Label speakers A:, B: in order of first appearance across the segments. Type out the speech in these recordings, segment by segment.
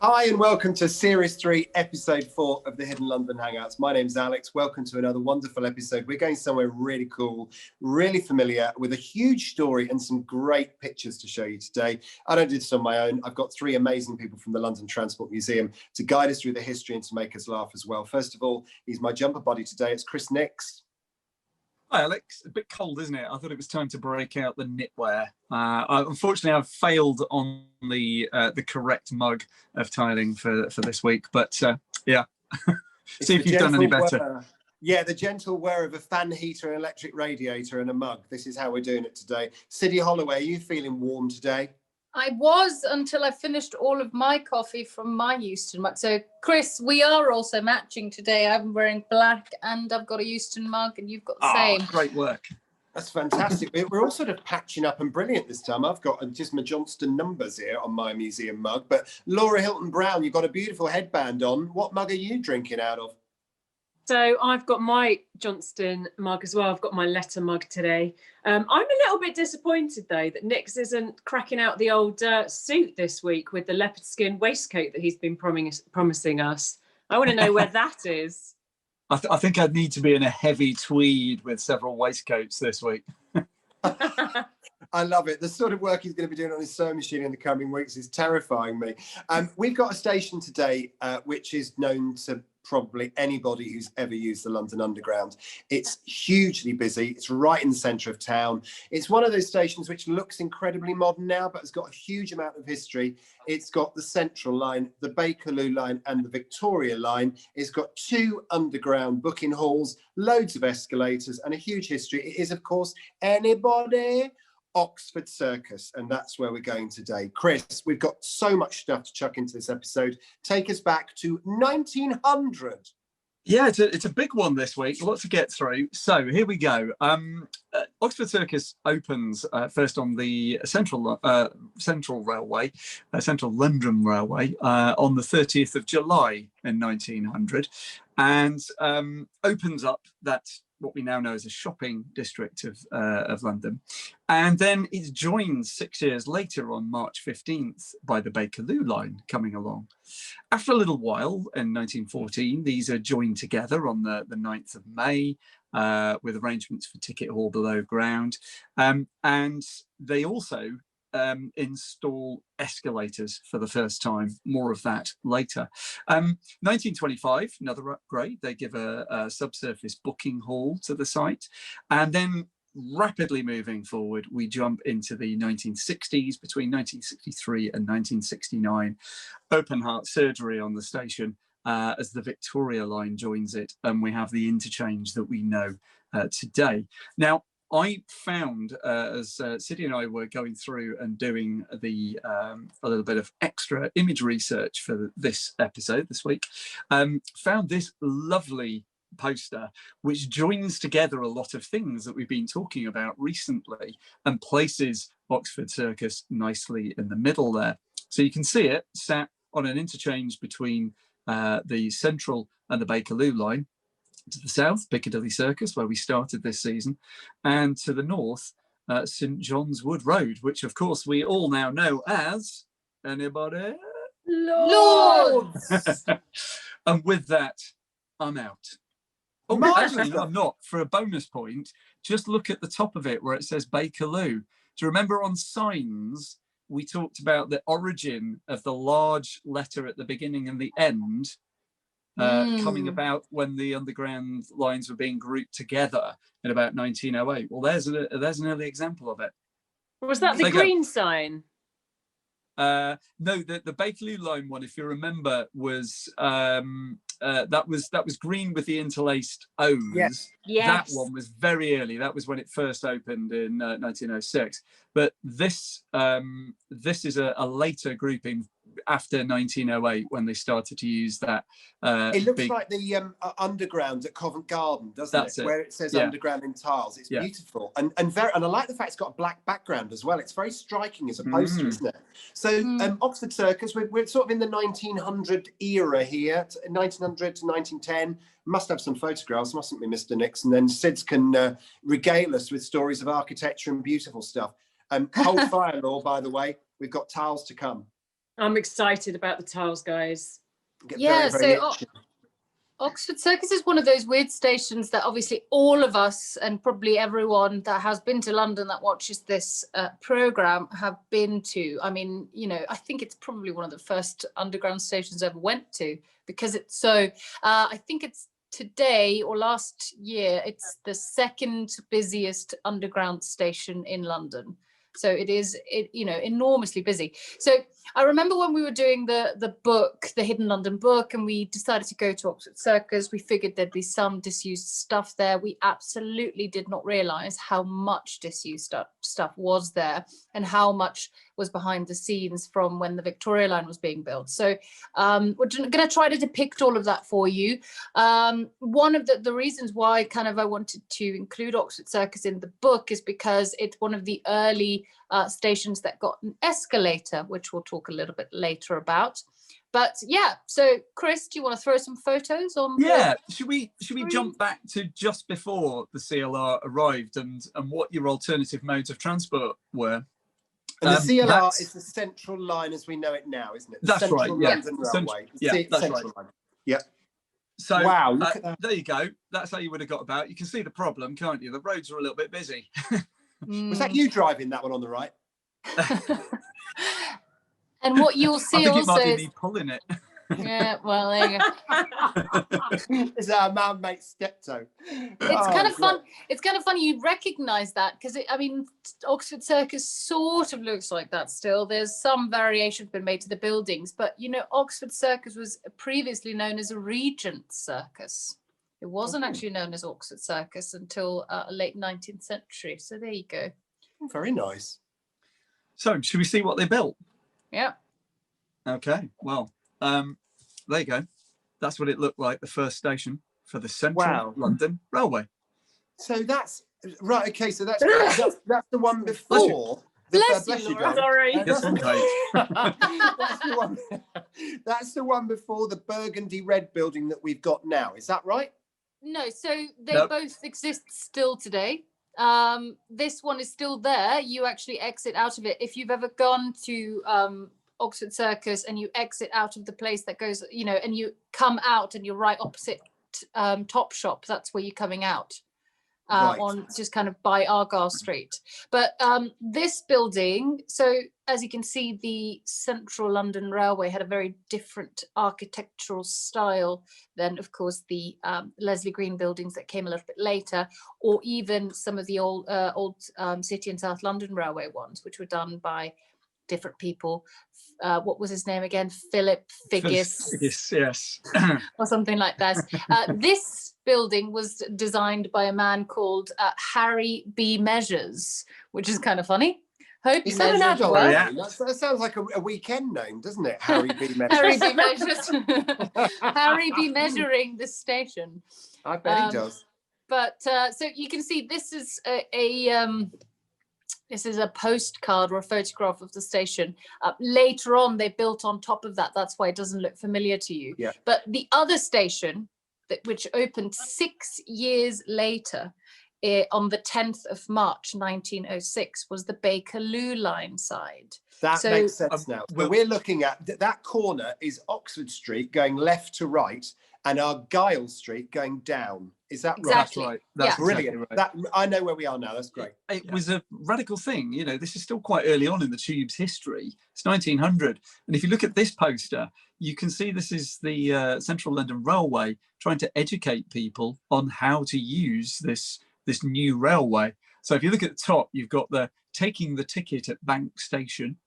A: Hi and welcome to Series 3, Episode 4 of the Hidden London Hangouts. My name's Alex. Welcome to another wonderful episode. We're going somewhere really cool, really familiar, with a huge story and some great pictures to show you today. I don't do this on my own. I've got three amazing people from the London Transport Museum to guide us through the history and to make us laugh as well. First of all, he's my jumper buddy today. It's Chris Nix.
B: Hi Alex, a bit cold, isn't it? I thought it was time to break out the knitwear. Unfortunately, I've failed on the correct mug of tiling for this week, but yeah, see if you've done any better.
A: Yeah, the gentle wear of a fan heater, an electric radiator and a mug. This is how we're doing it today. Siddy Holloway, are you feeling warm today?
C: I was until I finished all of my coffee from my Euston mug. So, Chris, we are also matching today. I'm wearing black and I've got a Euston mug and you've got the same.
B: Great work.
A: That's fantastic. We're all sort of patching up and brilliant this time. I've got just my Johnston numbers here on my museum mug. But Laura Hilton-Brown, you've got a beautiful headband on. What mug are you drinking out of?
D: So I've got my Johnston mug as well. I've got my letter mug today. I'm a little bit disappointed, though, that Nix isn't cracking out the old suit this week with the leopard skin waistcoat that he's been promising us. I want to know where that is.
B: I think I'd need to be in a heavy tweed with several waistcoats this week.
A: I love it. The sort of work he's going to be doing on his sewing machine in the coming weeks is terrifying me. We've got a station today which is known to probably anybody who's ever used the London Underground. It's hugely busy. It's right in the centre of town. It's one of those stations which looks incredibly modern now, but has got a huge amount of history. It's got the Central line, the Bakerloo line and the Victoria line. It's got two underground booking halls, loads of escalators and a huge history. It is, of course, anybody? Oxford Circus, and that's where we're going today. Chris, we've got so much stuff to chuck into this episode. Take us back to 1900.
B: Yeah, it's a big one this week. A lot to get through. So here we go. Oxford Circus opens first on the Central Railway, Central London Railway, on the 30th of July in 1900, and opens up that what we now know as a shopping district of London. And then it's joined 6 years later on March 15th by the Bakerloo line coming along. After a little while in 1914, these are joined together on the 9th of May with arrangements for ticket hall below ground. And they also install escalators for the first time. More of that later. 1925, another upgrade. They give a subsurface booking hall to the site. And then rapidly moving forward, we jump into the 1960s, between 1963 and 1969. Open heart surgery on the station as the Victoria line joins it. And we have the interchange that we know today. Now, I found, as Siddy and I were going through and doing a little bit of extra image research for this episode this week, found this lovely poster which joins together a lot of things that we've been talking about recently and places Oxford Circus nicely in the middle there. So you can see it sat on an interchange between the Central and the Bakerloo line. To the south, Piccadilly Circus, where we started this season, and to the north, St John's Wood Road, which of course we all now know as anybody?
C: Lords!
B: And with that, I'm out. Oh, actually, no, I'm not. For a bonus point, just look at the top of it where it says Bakerloo. Do you remember on signs, we talked about the origin of the large letter at the beginning and the end coming about when the underground lines were being grouped together in about 1908. Well, there's an early example of it.
D: Was that the green sign?
B: No, the Bakerloo line one, if you remember, was that was green with the interlaced O's.
C: Yes.
B: That one was very early. That was when it first opened in 1906. But this is a later grouping after 1908 when they started to use that.
A: It looks like the underground at Covent Garden, doesn't it? Where it says underground in tiles. It's beautiful, and I like the fact it's got a black background as well. It's very striking as a poster, isn't it? So Oxford Circus, we're sort of in the 1900 era here, 1900 to 1910. Must have some photographs, mustn't we, Mr. Nix? And then Sids can regale us with stories of architecture and beautiful stuff. Hold fire, Law, by the way. We've got tiles to come.
D: I'm excited about the tiles, guys.
A: Get
C: Yeah,
A: very, very
C: so
A: itchy.
C: Oxford Circus is one of those weird stations that obviously all of us and probably everyone that has been to London that watches this program have been to. I mean, you know, I think it's probably one of the first underground stations I ever went to because it's so, I think it's today or last year, it's the second busiest underground station in London. So it is, you know, enormously busy. So I remember when we were doing the book, the Hidden London book, and we decided to go to Oxford Circus, we figured there'd be some disused stuff there. We absolutely did not realise how much disused stuff was there and how much was behind the scenes from when the Victoria line was being built. So we're going to try to depict all of that for you. One of the reasons why kind of I wanted to include Oxford Circus in the book is because it's one of the early stations that got an escalator, which we'll talk a little bit later about. But yeah, so Chris, do you want to throw some photos on?
B: Yeah, should we jump back to just before the CLR arrived and what your alternative modes of transport were?
A: And the CLR is the central line as we know it now, isn't it? The
B: that's
A: central
B: right. Yeah,
A: London Railway.
B: Yeah, that's
A: central
B: right.
A: line. Yeah.
B: So
A: wow, look at that.
B: There you go. That's how you would have got about. You can see the problem, can't you? The roads are a little bit busy.
A: Was that you driving that one on the right?
C: And what you'll see
B: I think
C: also
B: it might be me pulling it.
C: Yeah, well, there you go.
A: It's our man-mate steptoe.
C: It's kind of fun. It's kind of funny you recognise that because I mean, Oxford Circus sort of looks like that still. There's some variation been made to the buildings, but you know, Oxford Circus was previously known as a Regent Circus. It wasn't actually known as Oxford Circus until late 19th century. So there you go.
A: Very nice.
B: So, should we see what they built?
C: Yeah.
B: Okay. Well, there you go. That's what it looked like, the first station for the Central London Railway.
A: So that's right. Okay, so that's the one before.
C: Bless you, Laura.
D: Sorry.
B: Yes,
A: that's the one before the burgundy red building that we've got now. Is that right?
C: No, so they both exist still today. This one is still there. You actually exit out of it. If you've ever gone to Oxford Circus and you exit out of the place that goes, you know, and you come out and you're right opposite Top Shop, that's where you're coming out. On just kind of by Argyle Street. But this building, so as you can see, the Central London Railway had a very different architectural style than, of course, the Leslie Green buildings that came a little bit later, or even some of the old City and South London Railway ones, which were done by different people. What was his name again? Philip Figgis.
B: Yes.
C: Or something like that. This building was designed by a man called Harry B. Measures, which is kind of funny. Hope
A: Is that an adult
C: well.
A: name? That sounds like a weekend name, doesn't it? Harry B. Measures.
C: Harry B. Measures. Harry B. Measuring this station.
A: I bet he does.
C: But so you can see this is this is a postcard or a photograph of the station. Later on, they built on top of that. That's why it doesn't look familiar to you.
A: Yeah.
C: But the other station, which opened 6 years later, on the 10th of March, 1906, was the Bakerloo line side.
A: That makes sense now. But we're looking at that corner is Oxford Street going left to right and Argyle Street going down. Is that
C: exactly.
A: right?
B: That's
A: brilliant.
B: Exactly right.
A: That I know where we are now. That's great.
B: It was a radical thing. You know, this is still quite early on in the tube's history. It's 1900. And if you look at this poster, you can see this is the Central London Railway trying to educate people on how to use this new railway. So if you look at the top, you've got the taking the ticket at Bank Station.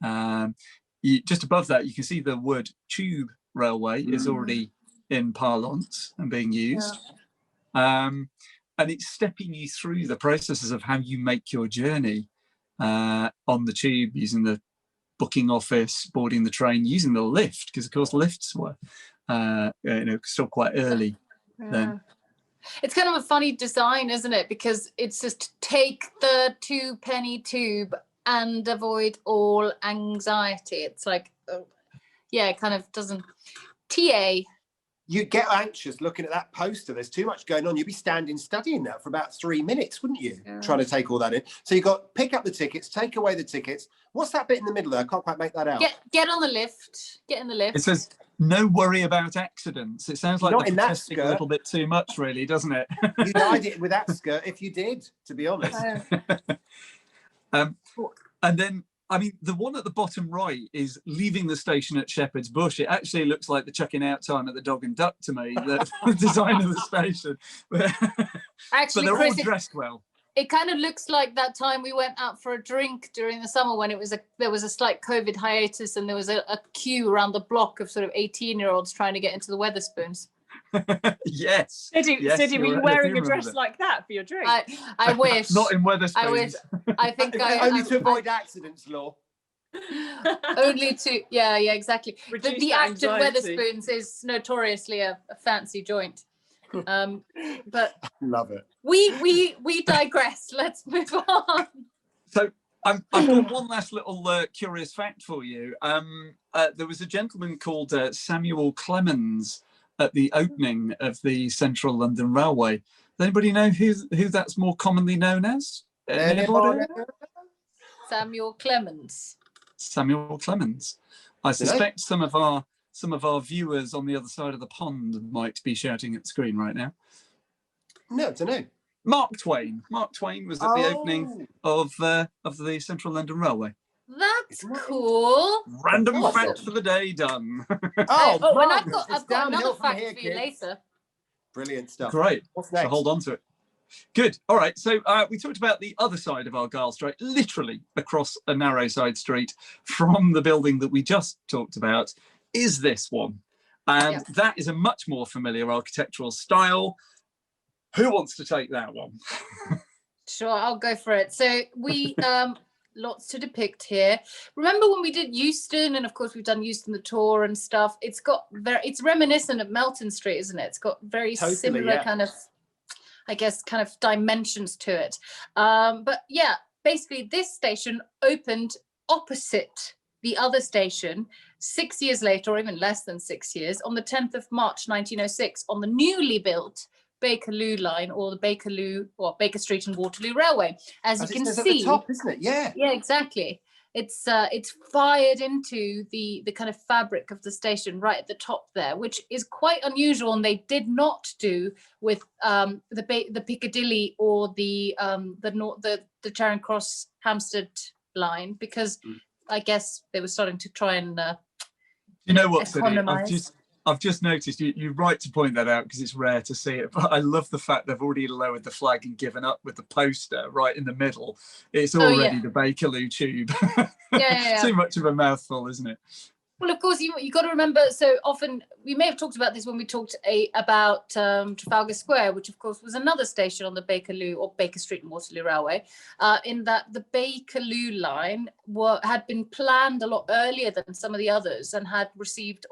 B: Just above that, you can see the word tube railway is already in parlance and being used. And it's stepping you through the processes of how you make your journey on the tube, using the booking office, boarding the train, using the lift, because of course lifts were still quite early then.
C: It's kind of a funny design, isn't it? Because it's just take the 2-penny tube and avoid all anxiety. It's like, it kind of doesn't. TA.
A: you'd get anxious looking at that poster. There's too much going on. You'd be standing studying that for about 3 minutes, wouldn't you?
C: Yeah.
A: Trying to take all that in. So you got pick up the tickets, take away the tickets. What's that bit in the middle there? I can't quite make that out.
C: Get on the lift. Get in the lift.
B: It says, no worry about accidents. It sounds like
A: Not
B: they're
A: in that
B: protesting a
A: skirt.
B: little bit too much, really, doesn't it?
A: You'd hide it with that skirt if you did, to be honest.
B: And then, I mean, the one at the bottom right is leaving the station at Shepherd's Bush. It actually looks like the checking out time at the Dog and Duck to me, the design of the station.
C: Actually,
B: but they're
C: Chris,
B: all dressed well.
C: it kind of looks like that time we went out for a drink during the summer when there was a slight COVID hiatus and there was a queue around the block of sort of 18-year-olds trying to get into the Weatherspoons.
B: Yes.
D: Siddy, were you wearing a dress like that for your drink?
C: I wish.
B: Not in Weatherspoons.
C: I wish. I think
A: Only to avoid accidents, Law.
C: Only to exactly.
D: Reduce
C: The act of
D: anxiety.
C: Weatherspoons is notoriously a fancy joint. But
A: Love it.
C: we digress. Let's move on.
B: So I've got one last little curious fact for you. There was a gentleman called Samuel Clemens at the opening of the Central London Railway. Does anybody know who that's more commonly known as? Anybody?
C: Samuel Clemens.
B: Samuel Clemens. I suspect some of our viewers on the other side of the pond might be shouting at the screen right now.
A: No, I don't know.
B: Mark Twain. Mark Twain was at the opening of the Central London Railway.
C: That's cool.
B: Random
A: Awesome.
B: fact for the day done.
C: And I've
A: marvellous. It's
C: got
A: downhill
C: another
A: from
C: fact
A: here,
C: for you
A: kids.
C: later.
A: Brilliant stuff.
B: Great.
A: What's next?
B: So hold on to it. Good. All right. So we talked about the other side of Argyle Street, literally across a narrow side street from the building that we just talked about, is this one. And that is a much more familiar architectural style. Who wants to take that one?
C: Sure, I'll go for it. So we lots to depict here. Remember when we did Euston, and of course we've done Euston the tour and stuff. It's reminiscent of Melton Street, isn't it? It's got very similar kind of, I guess, kind of dimensions to it. But yeah, basically this station opened opposite the other station 6 years later, or even less than 6 years, on the 10th of March 1906, on the newly built Bakerloo line, or the Bakerloo or Baker Street and Waterloo Railway. As you can see,
A: at the top, isn't it? Yeah.
C: Yeah, exactly. It's fired into the kind of fabric of the station right at the top there, which is quite unusual, and they did not do with the Piccadilly or the Charing Cross Hampstead line, because I guess they were starting to try and
B: you know what, Sidney?
C: economise.
B: I've just noticed you're right to point that out because it's rare to see it. But I love the fact they've already lowered the flag and given up with the poster right in the middle. It's already the Bakerloo tube.
C: Yeah.
B: Too much of a mouthful, isn't it?
C: Well, of course, you got to remember, so often, we may have talked about this when we talked about Trafalgar Square, which of course was another station on the Bakerloo or Baker Street and Waterloo Railway, in that the Bakerloo line had been planned a lot earlier than some of the others and had received,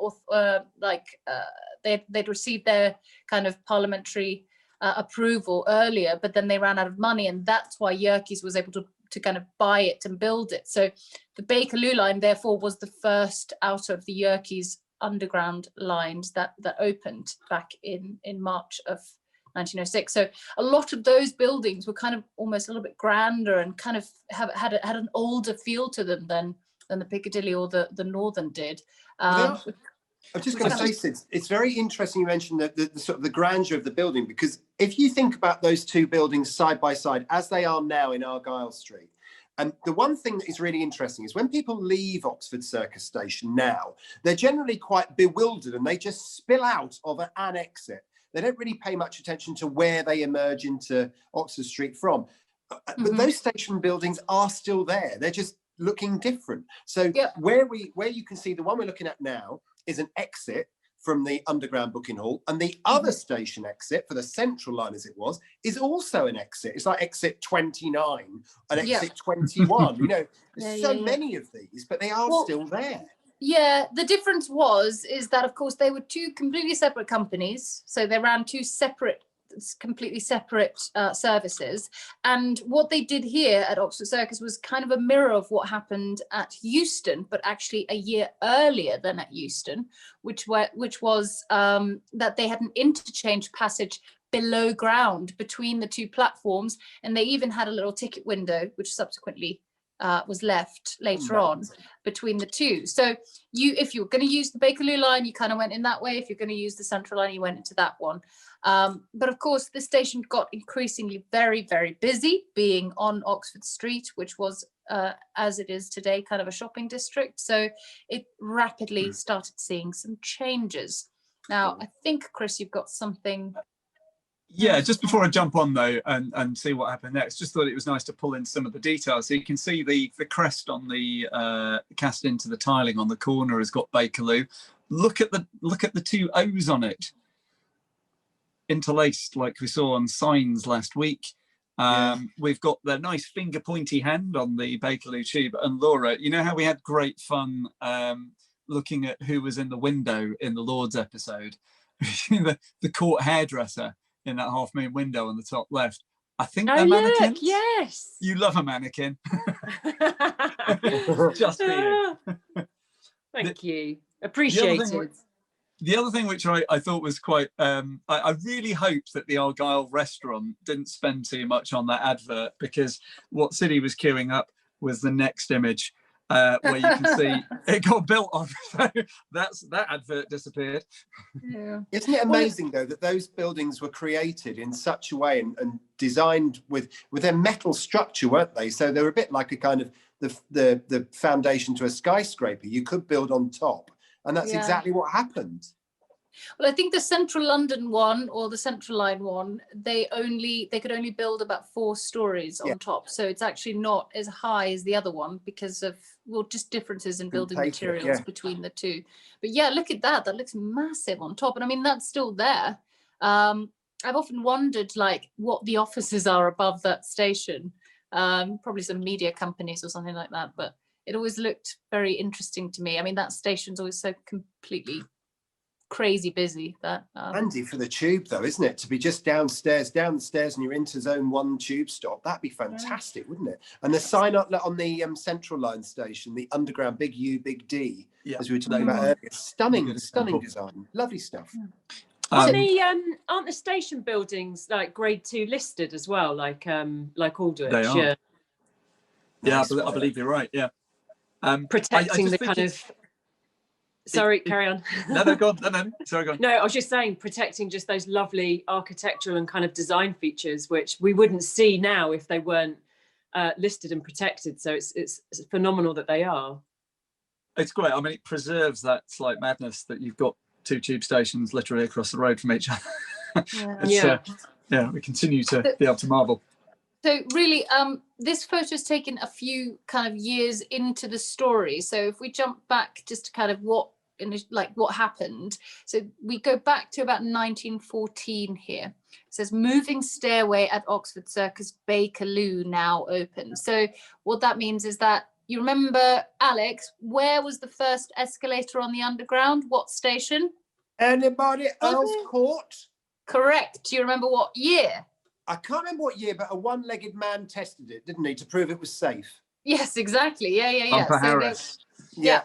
C: they'd received their kind of parliamentary approval earlier, but then they ran out of money, and that's why Yerkes was able to kind of buy it and build it. So the Bakerloo line, therefore, was the first out of the Yerkes underground lines that opened back in March of 1906. So a lot of those buildings were kind of almost a little bit grander and kind of had an older feel to them than the Piccadilly or the Northern did.
A: I'm just going to say, Sid, it's very interesting you mentioned the sort of the grandeur of the building, because if you think about those two buildings side by side as they are now in Argyle Street, and the one thing that is really interesting is when people leave Oxford Circus Station now, they're generally quite bewildered and they just spill out of an exit. They don't really pay much attention to where they emerge into Oxford Street from. But those station buildings are still there. They're just looking different. So where you can see the one we're looking at now is an exit from the underground booking hall, and the other station exit for the central line, as it was, is also an exit. It's like exit 29 and exit 21. You know, there's so many of these, but they are still there.
C: Yeah, the difference is that, of course, they were two completely separate companies, so they ran two separate completely separate services. And what they did here at Oxford Circus was kind of a mirror of what happened at Euston, but actually a year earlier than at Euston, which was that they had an interchange passage below ground between the two platforms, and they even had a little ticket window, which subsequently was left later on between the two. So if you were going to use the Bakerloo line, you kind of went in that way. If you're going to use the Central line, you went into that one. But of course, the station got increasingly very, very busy, being on Oxford Street, which was, as it is today, kind of a shopping district. So it rapidly started seeing some changes. Now, I think, Chris, you've got something.
B: Yeah, just before I jump on though and see what happened next, just thought it was nice to pull in some of the details. So you can see the crest on the cast into the tiling on the corner has got Bakerloo. Look at the two O's on it, interlaced like we saw on signs last week. We've got the nice finger pointy hand on the Bakerloo tube. And Laura, you know how we had great fun looking at who was in the window in the Lords episode, the court hairdresser in that half moon window on the top left. I think they're mannequins.
D: Look, yes.
B: You love a mannequin. Just for you.
D: Thank you. Appreciated.
B: The other thing which I thought was quite, I really hoped that the Argyle restaurant didn't spend too much on that advert, because what City was queuing up was the next image, where you can see it got built on. So that advert disappeared.
C: Yeah.
A: Isn't it amazing though that those buildings were created in such a way and designed with their metal structure, weren't they? So they were a bit like a kind of the foundation to a skyscraper. You could build on top, and that's exactly what happened.
C: Well, I think the Central London one, or the Central Line one, they could only build about 4 stories on top. So it's actually not as high as the other one because of, well, just differences in building materials between the two. But yeah, look at that. That looks massive on top. And I mean, that's still there. I've often wondered like what the offices are above that station. Probably some media companies or something like that. But it always looked very interesting to me. I mean, that station's always so completely crazy busy. That
A: handy for the tube though, isn't it, to be just down the stairs and you're into zone 1 tube stop? That'd be fantastic, wouldn't it? And the sign up on the Central Line station, the underground big U big D, as we were talking about earlier, stunning design, lovely stuff.
D: Aren't the station buildings like grade 2 listed as well, like Aldwych?
B: They are. Yeah, I believe you're right. Yeah,
D: protecting the kind of. Sorry, carry on.
B: No, go on. No, sorry, go on.
D: No, I was just saying, protecting just those lovely architectural and kind of design features, which we wouldn't see now if they weren't listed and protected. So it's phenomenal that they are.
B: It's great. I mean, it preserves that slight madness that you've got 2 tube stations literally across the road from each other. We continue to be able to marvel.
C: So really, this photo is taken a few kind of years into the story. So if we jump back just to kind of what happened. So we go back to about 1914 here. It says moving stairway at Oxford Circus, Bakerloo now open. So what that means is that, you remember, Alex, where was the first escalator on the Underground? What station?
A: Anybody else caught?
C: Correct. Do you remember what year?
A: I can't remember what year, but a one-legged man tested it, didn't he, to prove it was safe?
C: Yes, exactly. Yeah.
B: Uncle Harris.
C: Yeah.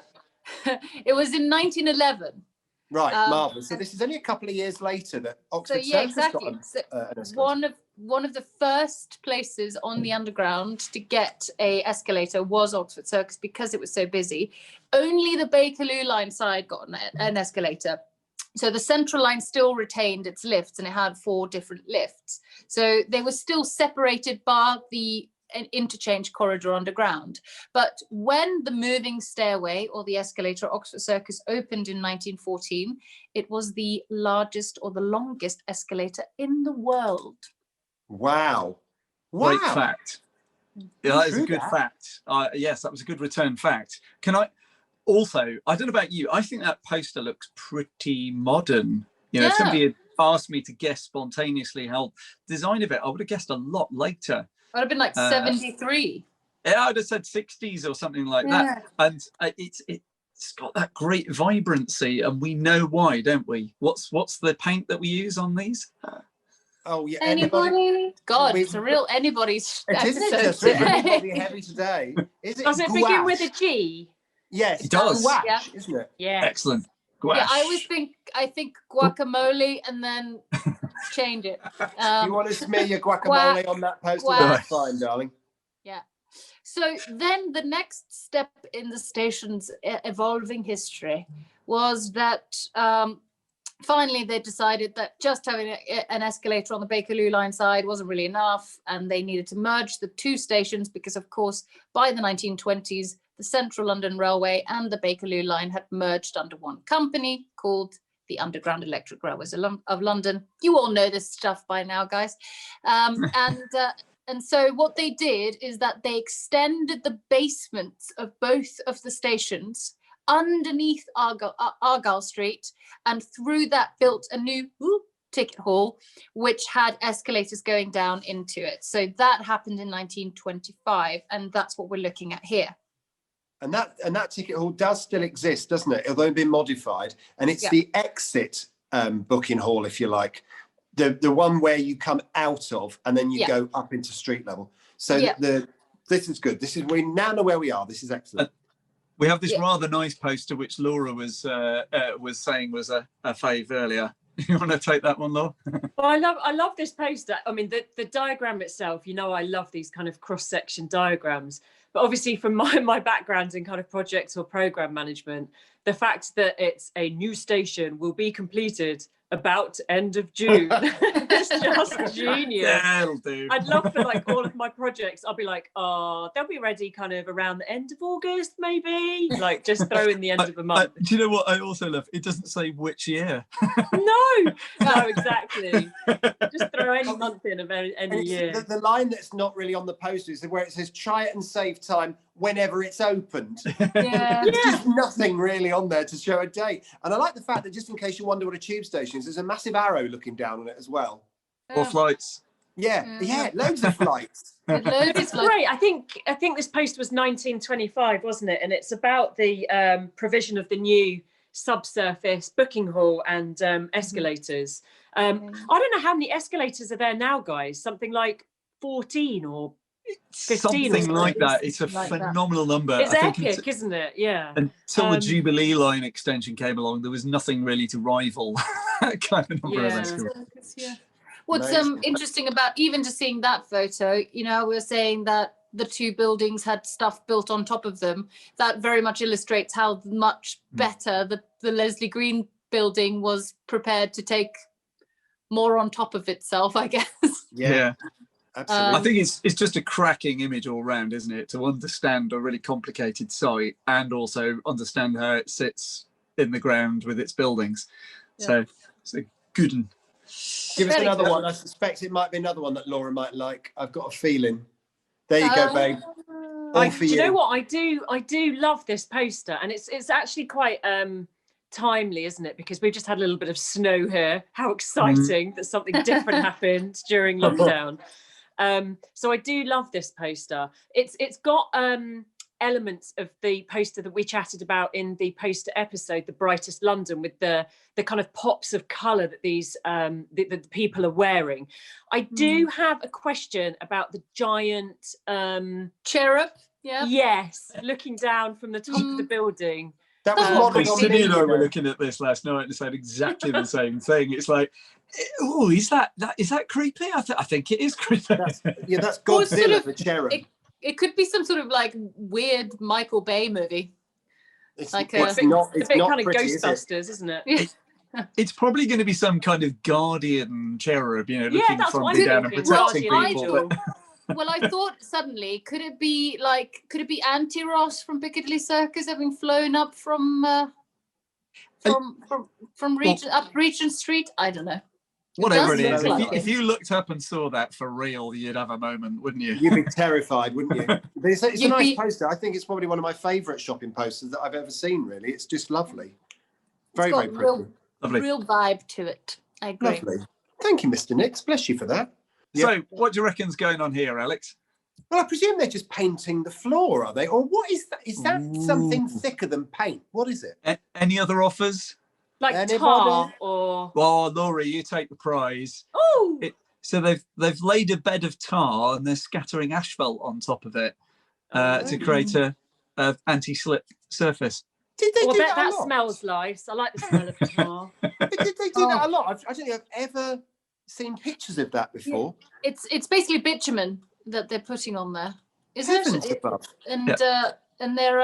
C: It was in 1911.
A: Right, marvellous. So this is only a couple of years later that Oxford Circus got an escalator.
C: One of the first places on the Underground to get a escalator was Oxford Circus because it was so busy. Only the Bakerloo line side got an escalator. So the Central Line still retained its lifts, and it had 4 different lifts. So they were still separated by an interchange corridor underground. But when the moving stairway or the escalator at Oxford Circus opened in 1914, it was the largest or the longest escalator in the world.
A: Wow.
B: Great fact. Yeah, that is a good fact. Yes, that was a good return fact. Can I also, I don't know about you, I think that poster looks pretty modern. You know, if somebody had asked me to guess spontaneously how design of it, I would have guessed a lot later.
C: It would have been like 73.
B: Yeah, I would have said 60s or something like that. And it's got that great vibrancy, and we know why, don't we? What's the paint that we use on these?
A: Oh yeah,
C: Anybody? God, it's a real anybody's episode
A: It's
C: today.
A: anybody heavy today. Is it?
D: Does it begin with a
A: gouache?
D: G?
A: Yes,
B: It does.
A: Gouache,
C: Yeah.
A: isn't it?
D: Yeah.
B: Excellent.
C: Yeah, I
B: Gouache.
C: always think guacamole and then change it.
A: You want to smear your guacamole on that poster?
C: guac.
A: That's fine, darling.
C: Yeah. So then the next step in the station's evolving history was that finally they decided that just having an escalator on the Bakerloo line side wasn't really enough, and they needed to merge the two stations because, of course, by the 1920s, the Central London Railway and the Bakerloo line had merged under one company called the Underground Electric Railways of London. You all know this stuff by now, guys. And so what they did is that they extended the basements of both of the stations underneath Argyle Street, and through that built a new ticket hall, which had escalators going down into it. So that happened in 1925, and that's what we're looking at here.
A: And that ticket hall does still exist, doesn't it? Although it's been modified, and it's the exit booking hall, if you like, the one where you come out of and then you go up into street level. So this is good. We now know where we are. This is excellent.
B: We have this rather nice poster which Laura was saying was a fave earlier. You want to take that one, Laura?
D: Well, I love this poster. I mean, the diagram itself, I love these kind of cross-section diagrams. But obviously from my background in kind of projects or program management, the fact that it's a new station will be completed about end of June. It's just genius.
B: Yeah, it'll do.
D: I'd love for like all of my projects, I'll be like, oh, they'll be ready kind of around the end of August, maybe. Like just throw in the end of a month.
B: Do you know what I also love? It doesn't say which year.
D: No, exactly. Just throw any month in of any year.
A: The line that's not really on the poster is where it says try it and save time whenever it's opened. There's just nothing really on there to show a date. And I like the fact that just in case you wonder what a tube station is, there's a massive arrow looking down on it as well.
B: Or flights.
A: Yeah, loads of flights.
D: It's great. I think this post was 1925, wasn't it? And it's about the provision of the new subsurface booking hall and escalators. I don't know how many escalators are there now, guys. Something like 14 or 15.
B: Something like that. It's a phenomenal number.
D: It's epic, isn't it? Yeah.
B: Until the Jubilee line extension came along, there was nothing really to rival that kind of number of escalators.
C: What's interesting about even just seeing that photo, we're saying that the two buildings had stuff built on top of them. That very much illustrates how much better the Leslie Green building was prepared to take more on top of itself, I guess.
A: Yeah. Absolutely.
B: I think it's just a cracking image all round, isn't it? To understand a really complicated site and also understand how it sits in the ground with its buildings. So it's a good one.
A: Give us another one. I suspect it might be another one that Laura might like. I've got a feeling. There you go, babe.
D: Do you know what? I do love this poster, and it's actually quite timely, isn't it? Because we've just had a little bit of snow here. How exciting that something different happened during lockdown. So I do love this poster. It's got elements of the poster that we chatted about in the poster episode, The Brightest London, with the kind of pops of colour that these the people are wearing. I do have a question about the giant
C: cherub. Yeah.
D: Yes, looking down from the top of the building.
A: That was modelled on
B: Cindy and I were looking at this last night and said exactly the same thing. It's like, oh, is that creepy? I think it is creepy.
A: That's Godzilla, the cherub.
C: It could be some sort of like weird Michael Bay movie.
A: It's
C: like
A: not
D: kind of
A: pretty,
D: Ghostbusters, isn't it?
B: It's probably going to be some kind of guardian cherub, looking friendly down and protecting people.
C: Well, I thought suddenly, could it be Auntie Ross from Piccadilly Circus having flown up from Regent Street? I don't know.
B: Whatever it is,
C: if
B: you looked up and saw that for real, you'd have a moment, wouldn't you?
A: You'd be terrified, wouldn't you? But it's a nice poster. I think it's probably one of my favourite shopping posters that I've ever seen, really. It's just lovely. Very, very pretty.
C: Real vibe to it. I agree.
A: Lovely. Thank you, Mr. Nix. Bless you for that.
B: So what do you reckon's going on here, Alex?
A: Well, I presume they're just painting the floor, are they? Or what is that? Is that something thicker than paint? What is it?
B: Any other offers?
D: Like tar or...
B: Well, Laura, you take the prize.
D: Oh!
B: So they've laid a bed of tar and they're scattering asphalt on top of it to create a anti-slip surface.
A: Did they do
D: bet
A: that a
D: that
A: lot?
D: smells nice. I like the smell of tar.
A: But did they do that a lot? I don't think I've ever seen pictures of that before.
C: Yeah. It's basically bitumen that they're putting on there, isn't it? And they're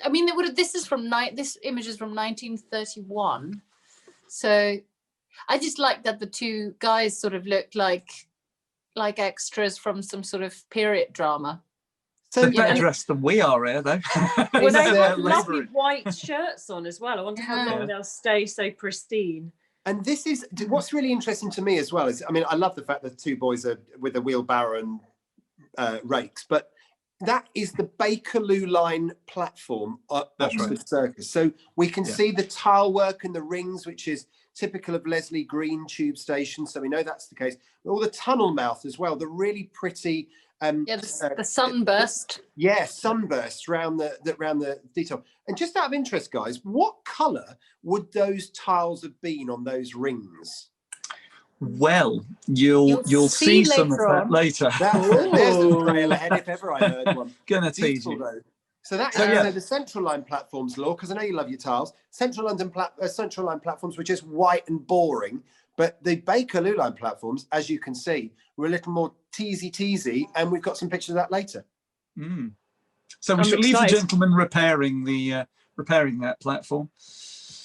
C: I mean, this is from this image is from 1931, so I just like that the two guys sort of looked like extras from some sort of period drama.
B: So they're better dressed than we are here, though.
D: Well, they have lovely white shirts on as well. I wonder how long they'll stay so pristine.
A: And this is what's really interesting to me as well. Is, I mean, I love the fact that two boys are with a wheelbarrow and rakes, but that is the Bakerloo line platform at Oxford Circus. So we can see the tile work and the rings, which is typical of Leslie Green tube station. So we know that's the case. All the tunnel mouth as well, the really pretty
C: the sunburst.
A: Sunburst round the detail. And just out of interest, guys, what colour would those tiles have been on those rings?
B: Well, you'll see some of that later.
A: There's a trail ahead if ever I heard one.
B: Gonna tease you.
A: Though. So that's the Central Line platforms, Law, because I know you love your tiles. Central Line platforms were just white and boring, but the Bakerloo Line platforms, as you can see, were a little more teasy, and we've got some pictures of that later.
B: So we should leave the gentleman repairing that platform.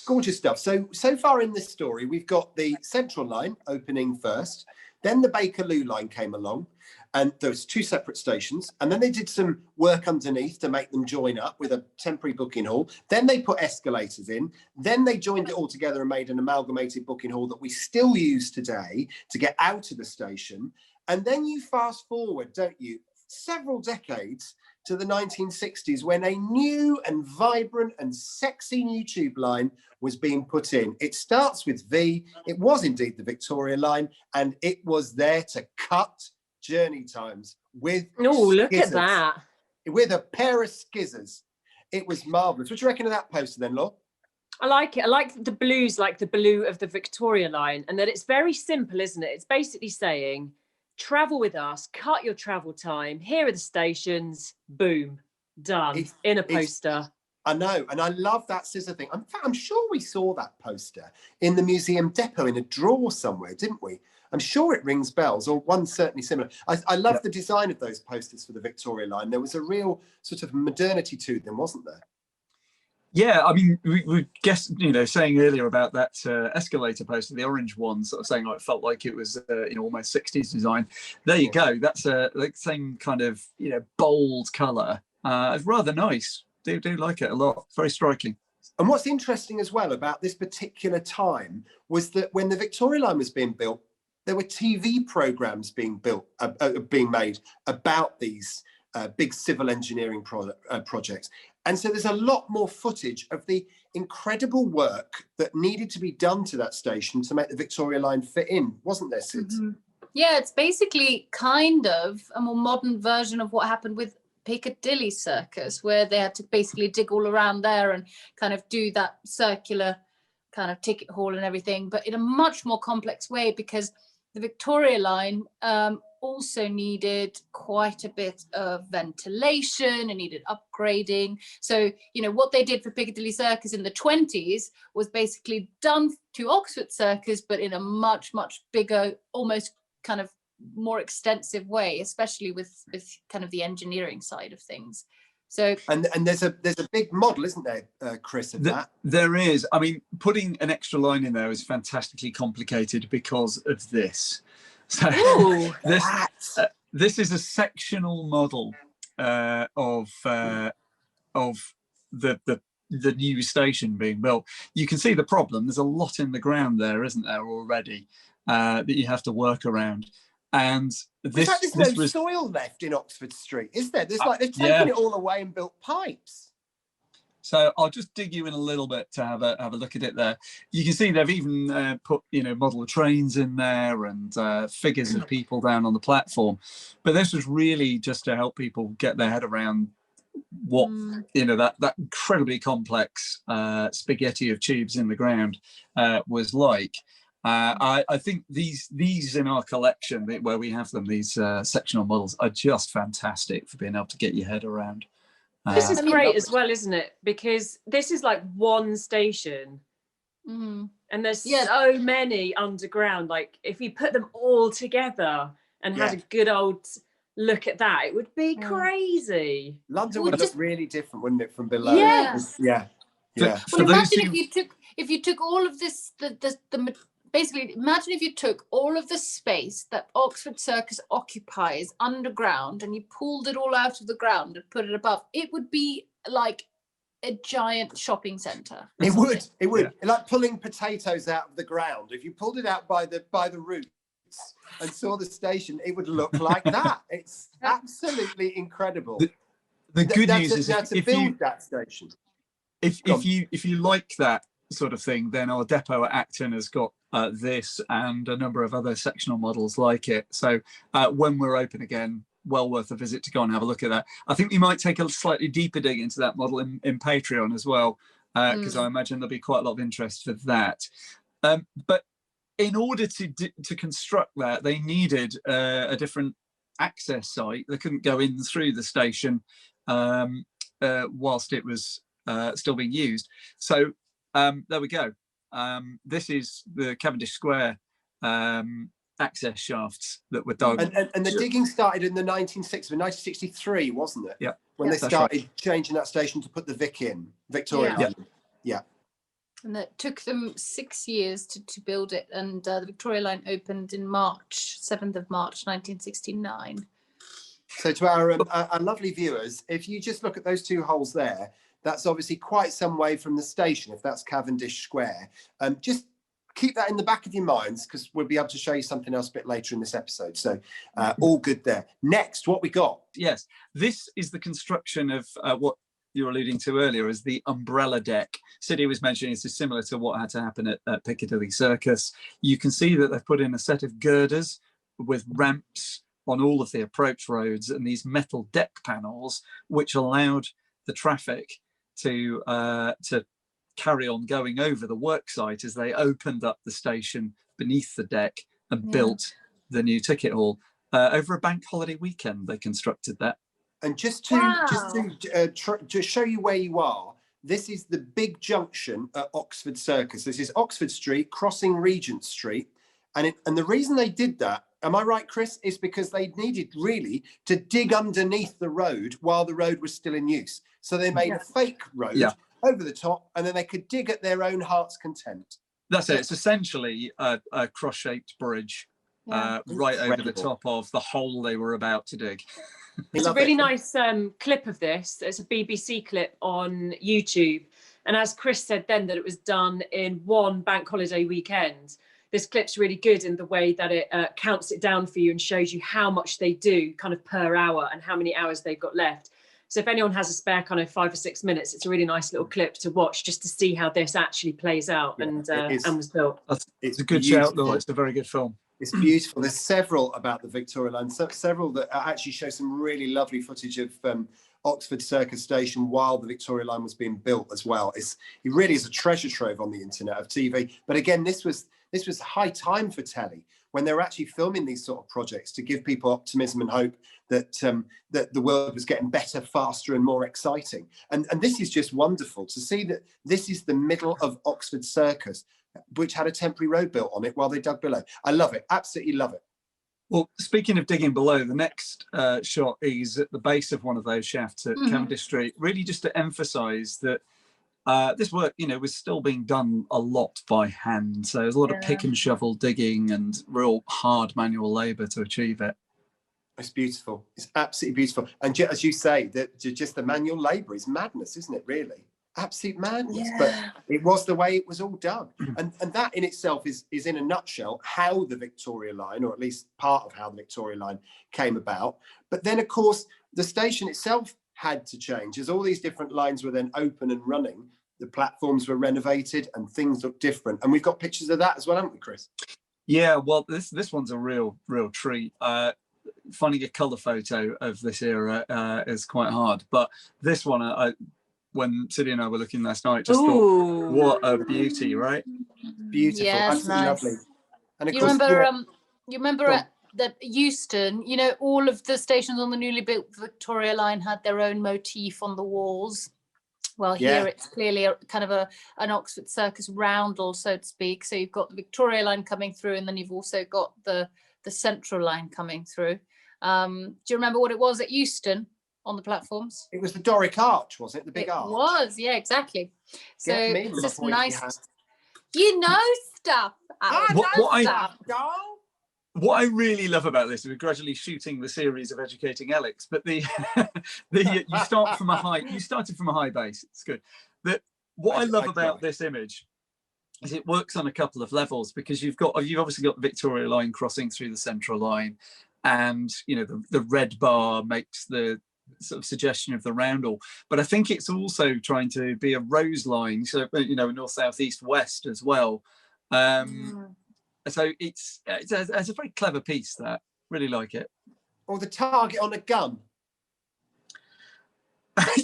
A: Gorgeous stuff. So far in this story, we've got the Central Line opening first, then the Bakerloo Line came along, and there was two separate stations, and then they did some work underneath to make them join up with a temporary booking hall. Then they put escalators in. Then they joined it all together and made an amalgamated booking hall that we still use today to get out of the station. And then you fast forward, don't you, several decades to the 1960s, when a new and vibrant and sexy new tube line was being put in. It starts with V. It was indeed the Victoria Line, and it was there to cut journey times with
D: look at that.
A: With a pair of skizzers. It was marvellous. What do you reckon of that poster then, Law?
D: I like it. I like the blues, like the blue of the Victoria Line, and that it's very simple, isn't it? It's basically saying, travel with us, cut your travel time. Here are the stations. Boom, done. In a poster.
A: I know, and I love that scissor thing. I'm sure we saw that poster in the museum depot in a drawer somewhere, didn't we? I'm sure it rings bells, or one certainly similar. I love the design of those posters for the Victoria Line. There was a real sort of modernity to them, wasn't there?
B: Yeah, I mean, we guess, saying earlier about that escalator poster, the orange one, sort of saying it felt like it was, almost 60s design. There you go. That's the same kind of, bold colour. It's rather nice. Do like it a lot. Very striking.
A: And what's interesting as well about this particular time was that when the Victoria Line was being built, there were TV programmes being made about these big civil engineering projects. And so there's a lot more footage of the incredible work that needed to be done to that station to make the Victoria Line fit in, wasn't there, Sid?
C: Mm-hmm. Yeah, it's basically kind of a more modern version of what happened with Piccadilly Circus, where they had to basically dig all around there and kind of do that circular kind of ticket hall and everything, but in a much more complex way, because the Victoria Line also needed quite a bit of ventilation and needed upgrading. So, what they did for Piccadilly Circus in the 20s was basically done to Oxford Circus, but in a much, much bigger, almost kind of more extensive way, especially with kind of the engineering side of things. So
A: and there's a big model, isn't there, Chris, of that?
B: There is. I mean, putting an extra line in there is fantastically complicated because of this. So this is a sectional model of the new station being built. You can see the problem. There's a lot in the ground there, isn't there, already, that you have to work around. And
A: there's no soil left in Oxford Street, is there? There's they've taken it all away and built pipes.
B: So I'll just dig you in a little bit to have a look at it there. You can see they've even put model of trains in there and figures of people down on the platform. But this was really just to help people get their head around what that incredibly complex spaghetti of tubes in the ground was like. I think these in our collection, where we have them, these sectional models, are just fantastic for being able to get your head around.
D: This is great as well, isn't it? Because this is like one station. And there's so many underground. Like if you put them all together and had a good old look at that, it would be crazy.
A: London would look really different, wouldn't it, from below?
C: Yes.
A: Yeah.
C: Well, imagine if you took all of this, basically, imagine if you took all of the space that Oxford Circus occupies underground and you pulled it all out of the ground and put it above. It would be like a giant shopping centre.
A: It would. Like pulling potatoes out of the ground. If you pulled it out by the roots and saw the station, it would look like that. It's absolutely incredible.
B: The good news is
A: to build that station.
B: If you like that sort of thing, then our depot at Acton has got this and a number of other sectional models like it. So when we're open again, well worth a visit to go and have a look at that. I think we might take a slightly deeper dig into that model in Patreon as well, because I imagine there'll be quite a lot of interest for that. But in order to construct that, they needed a different access site. They couldn't go in through the station whilst it was still being used. So there we go. This is the Cavendish Square access shafts that were dug.
A: And the digging started in the 1963, wasn't it?
B: Yeah.
A: When they started changing that station to put the Vic in, Victoria Line. Yeah.
C: And it took them 6 years to build it. And the Victoria Line opened in March, 7th of March, 1969.
A: So to our lovely viewers, if you just look at those two holes there, that's obviously quite some way from the station, if that's Cavendish Square. Just keep that in the back of your minds, because we'll be able to show you something else a bit later in this episode. So all good there. Next, what we got?
B: Yes, this is the construction of what you were alluding to earlier as the umbrella deck. City was mentioning this is similar to what had to happen at Piccadilly Circus. You can see that they've put in a set of girders with ramps on all of the approach roads and these metal deck panels, which allowed the traffic to carry on going over the work site as they opened up the station beneath the deck and built the new ticket hall. Over a bank holiday weekend, they constructed that.
A: And just to show you where you are, this is the big junction at Oxford Circus. This is Oxford Street crossing Regent Street. And the reason they did that, am I right, Chris, is because they needed really to dig underneath the road while the road was still in use. So they made a fake road over the top, and then they could dig at their own heart's content.
B: That's it. It's essentially a cross-shaped bridge right over the top of the hole they were about to dig.
D: It's a really nice clip of this. It's a BBC clip on YouTube. And as Chris said then, that it was done in one bank holiday weekend. This clip's really good in the way that it counts it down for you and shows you how much they do kind of per hour and how many hours they've got left. So if anyone has a spare kind of 5 or 6 minutes, it's a really nice little clip to watch just to see how this actually plays out and was built.
B: It's a good shout, though. It's a very good film.
A: It's beautiful. There's several about the Victoria Line, several that actually show some really lovely footage of Oxford Circus Station while the Victoria Line was being built as well. It really is a treasure trove on the internet of TV. But again, this was high time for telly when they were actually filming these sort of projects to give people optimism and hope that that the world was getting better, faster and more exciting. And this is just wonderful to see that this is the middle of Oxford Circus, which had a temporary road built on it while they dug below. I love it. Absolutely love it.
B: Well, speaking of digging below, the next shot is at the base of one of those shafts at Cavendish Street, really just to emphasise that this work, was still being done a lot by hand. So there's a lot of pick and shovel digging and real hard manual labour to achieve it.
A: It's beautiful. It's absolutely beautiful. And as you say, that just the manual labour is madness, isn't it, really? Absolute madness. But it was the way it was all done. And that in itself is in a nutshell how the Victoria Line, or at least part of how the Victoria Line came about. But then, of course, the station itself had to change. As all these different lines were then open and running, the platforms were renovated and things looked different. And we've got pictures of that as well, haven't we, Chris?
B: Yeah, well, this one's a real treat. Finding a colour photo of this era is quite hard. But this one, when Cindy and I were looking last night, just thought, what a beauty, right?
A: Beautiful,
C: yes,
A: absolutely
C: nice.
A: lovely. And of
C: You
A: course,
C: remember, you remember
A: Go on.
C: at the Euston, you know, all of the stations on the newly built Victoria line had their own motif on the walls. Well, here
A: Yeah.
C: it's clearly a kind of an Oxford Circus roundel, so to speak. So you've got the Victoria line coming through, and then you've also got the Central line coming through. Do you remember what it was at Euston on the platforms?
A: it was the Doric Arch, wasn't it? The big
C: It
A: arch.
C: was, yeah, exactly. So
A: Get me
C: it's
A: with
C: just
A: my pointy
C: nice.
A: hat.
C: You know stuff. Alex.
B: What I really love about this is we're gradually shooting the series of educating Alex, but you start from a high. You started from a high base. It's good. What I love about this image is it works on a couple of levels, because you've obviously got the Victoria line crossing through the Central line, and you know the red bar makes the sort of suggestion of the roundel, but I think it's also trying to be a rose line, so you know, north, south, east, west as well. So it's a very clever piece. That really like it.
A: Or the target on a gun.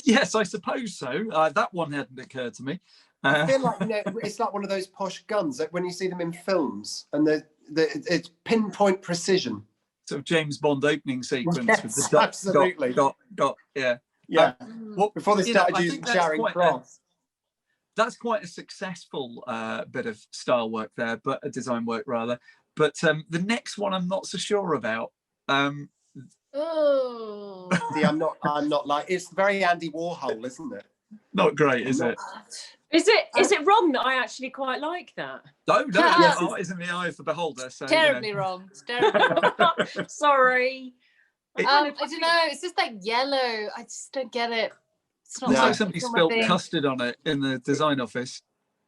B: Yes, I suppose so. That one hadn't occurred to me.
A: I feel like, you know, it's like one of those posh guns that when you see them in films, and it's pinpoint precision.
B: Sort of James Bond opening sequence
A: Yes,
B: with the dot,
A: absolutely.
B: dot, yeah.
A: Yeah.
B: What,
A: Before they started using Charing Cross.
B: That's quite a successful bit of style work there, but design work rather. But the next one I'm not so sure about.
C: Oh.
A: See, I'm not like, it's very Andy Warhol, isn't it?
B: Not great, is it?
D: Is it wrong that I actually quite like that?
B: No,
C: Yes.
B: art is in the eye of the beholder. So,
C: Terribly wrong. It's terribly wrong.
D: Sorry.
C: I don't know. It's just like yellow. I just don't get it. It's not
B: It's
C: my-
B: like somebody
C: it's not my
B: spilt
C: thing.
B: custard on it in the design office.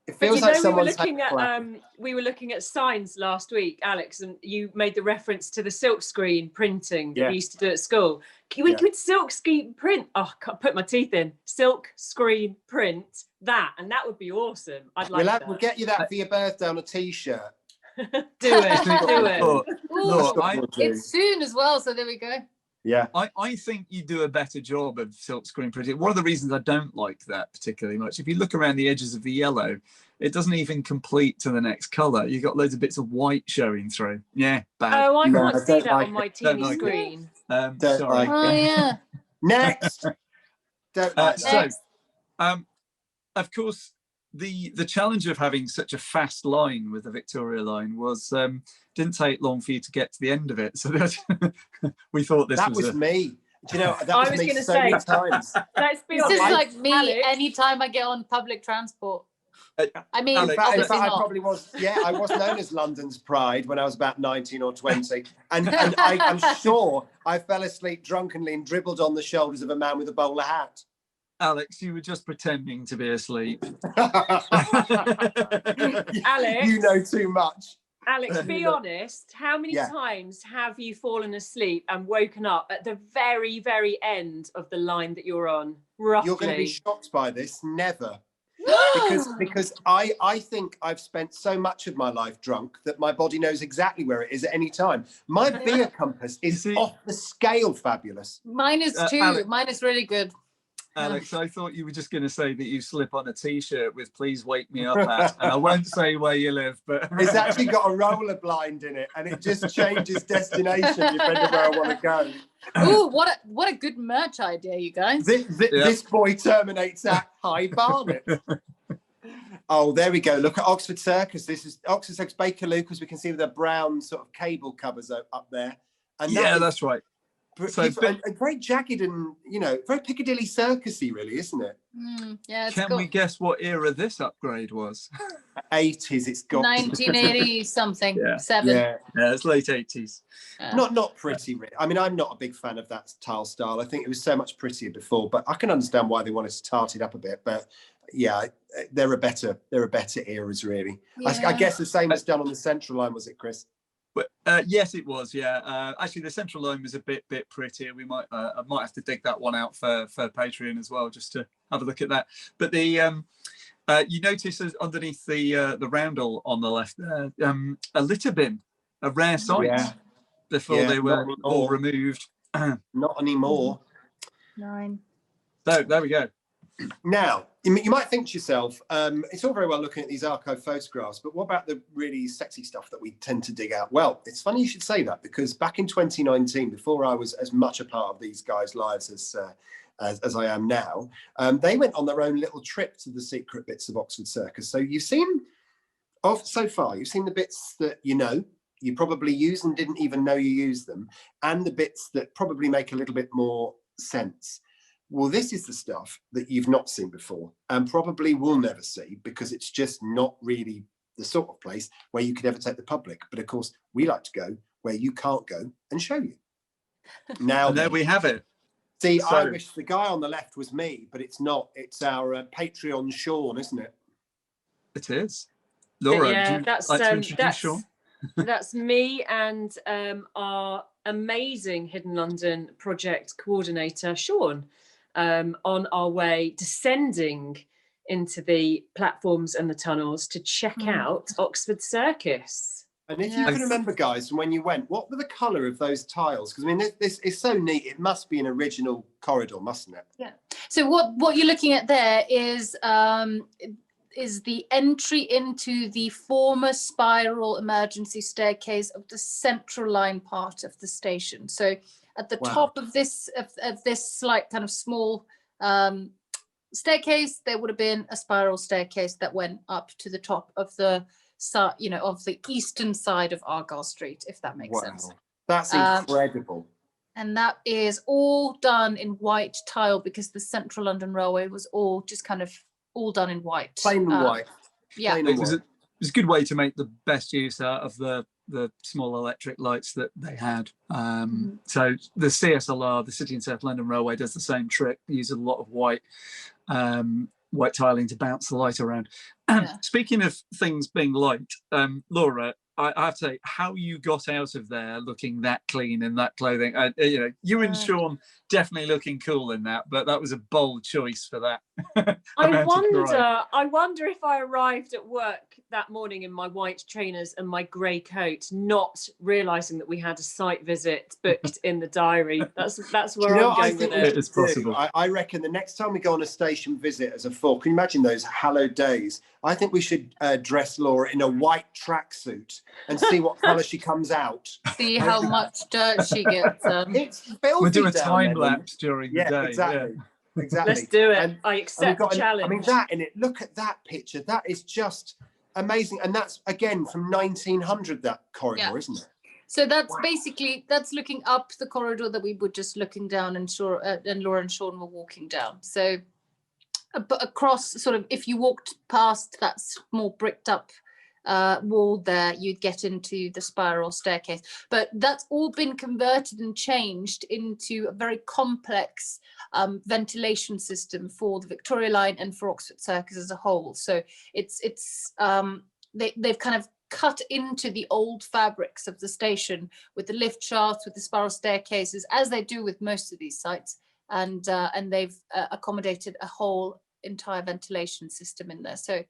A: It
D: But
A: feels
D: you
A: like
D: know,
A: someone's
D: we were looking at signs last week, Alex, and you made the reference to the silk screen printing that
A: Yeah.
D: we used to do at school. We could silk screen print. Oh, I can't put my teeth in. Silk screen print that, and that would be awesome. I'd like that.
A: We'll get you that for your birthday on a T-shirt.
D: Do it. Do it.
B: Look,
C: Ooh, it's soon as well, so there we go.
A: Yeah.
B: I think you do a better job of silk screen printing. One of the reasons I don't like that particularly much, if you look around the edges of the yellow, it doesn't even complete to the next colour. You've got loads of bits of white showing through. Yeah, bad.
D: Oh, I
A: No,
D: can't
A: I
D: see
A: don't
D: that
A: like
D: on my
A: it.
B: Don't
D: teeny
B: like it.
D: screen.
A: Don't
B: Sorry.
A: like
C: Oh yeah.
A: Next. Don't like that.
B: So, of course, the challenge of having such a fast line with the Victoria line was didn't take long for you to get to the end of it. So that we thought this
A: That
B: was
A: was me. Do you know, that
D: I
A: was
D: was
A: me
D: gonna
A: so
D: say-
A: many times.
D: Let's be
C: This is
D: honest.
C: like me
D: Alex,
C: anytime I get on public transport. I mean,
B: Alex,
A: In fact,
C: obviously
A: I
C: not.
A: probably was. Yeah, I was known as London's Pride when I was about 19 or 20, and I'm sure I fell asleep drunkenly and dribbled on the shoulders of a man with a bowler hat.
B: Alex, you were just pretending to be asleep.
D: Alex.
A: You know too much.
D: Alex, be honest. How many
A: Yeah.
D: times have you fallen asleep and woken up at the very, very end of the line that you're on? Roughly.
A: You're going to be shocked by this. Never. Because I think I've spent so much of my life drunk that my body knows exactly where it is at any time. My beer compass is
B: See-
A: off the scale fabulous.
C: Mine is too.
B: Alex.
C: Mine is really good.
B: Alex, I thought you were just going to say that you slip on a T-shirt with "Please wake me up" at, and I won't say where you live, but
A: It's actually got a roller blind in it, and it just changes destination depending on where I want to go.
C: Ooh, what a good merch idea, you guys.
A: This boy terminates at High Barnet. Oh, there we go. Look at Oxford Circus. This is Oxford Circus Baker Lucas. We can see the brown sort of cable covers up there. And
B: yeah, that's right. So,
A: and very jagged and, you know, very Piccadilly Circusy, really, isn't it?
C: Yeah, it's
B: can
C: got
B: we guess what era this upgrade was?
A: 80s. It's got
C: 1980 something.
B: Yeah.
C: 7.
A: Yeah,
B: Yeah, it's late 80s.
A: not pretty. Really. I mean, I'm not a big fan of that tile style. I think it was so much prettier before, but I can understand why they wanted to tart it up a bit. But yeah, there are better eras, really. I guess the same was done on the Central line, was it, Chris?
B: But yes, it was. Yeah, actually, the Central line was a bit prettier. We might I might have to dig that one out for Patreon as well, just to have a look at that. But the you notice underneath the roundel on the left there, a litter bin, a rare sight before they were all removed.
A: Not anymore.
C: 9.
B: So there we go.
A: Now, You might think to yourself, it's all very well looking at these archive photographs, but what about the really sexy stuff that we tend to dig out? Well, it's funny you should say that, because back in 2019, before I was as much a part of these guys' lives as I am now, they went on their own little trip to the secret bits of Oxford Circus. So you've seen, so far, you've seen the bits that you probably use and didn't even know you used them, and the bits that probably make a little bit more sense. Well, this is the stuff that you've not seen before and probably will never see, because it's just not really the sort of place where you could ever take the public. But of course, we like to go where you can't go and show you. Now,
B: and there we have it.
A: See, I wish the guy on the left was me, but it's not. It's our Patreon Sean, isn't it?
B: It is. Laura,
D: yeah,
B: do you like to introduce Sean?
D: That's me and our amazing Hidden London project coordinator, Sean, on our way, descending into the platforms and the tunnels to check out Oxford Circus.
A: And if you can remember, guys, from when you went, what were the colour of those tiles? Because I mean, this is so neat. It must be an original corridor, mustn't it?
C: Yeah. So what you're looking at there is the entry into the former spiral emergency staircase of the central line part of the station. So at the top of this slight kind of small staircase, there would have been a spiral staircase that went up to the top of the of the eastern side of Argyle Street, if that makes sense.
A: That's incredible.
C: And that is all done in white tile, because the Central London Railway was all just kind of all done in white.
A: Plain and white.
C: Yeah.
B: It was a good way to make the best use out of the small electric lights that they had. So the CSLR, the City and South London Railway, does the same trick, uses a lot of white tiling to bounce the light around. Speaking of things being light, Laura, I have to say, how you got out of there looking that clean in that clothing. You and Sean definitely looking cool in that, but that was a bold choice for that.
D: I wonder if I arrived at work that morning in my white trainers and my grey coat, not realising that we had a site visit booked in the diary. That's where I'm going with it.
B: It's possible.
A: I reckon the next time we go on a station visit as a four, can you imagine those hallowed days? I think we should dress Laura in a white tracksuit and see what colour she comes out.
C: See how much dirt she gets.
A: It's filthy.
B: We'll do a time lapse during the day.
A: Exactly. Exactly.
D: Let's do it. I accept the challenge.
A: I mean, that in it. Look at that picture. That is just amazing, and that's again from 1900. That corridor, isn't it?
C: So that's basically looking up the corridor that we were just looking down, and Laura and Sean were walking down. So, but across sort of, if you walked past that small bricked up wall there, you'd get into the spiral staircase. But that's all been converted and changed into a very complex ventilation system for the Victoria Line and for Oxford Circus as a whole. So they've kind of cut into the old fabrics of the station with the lift shafts, with the spiral staircases, as they do with most of these sites, and they've accommodated a whole entire ventilation system in there. So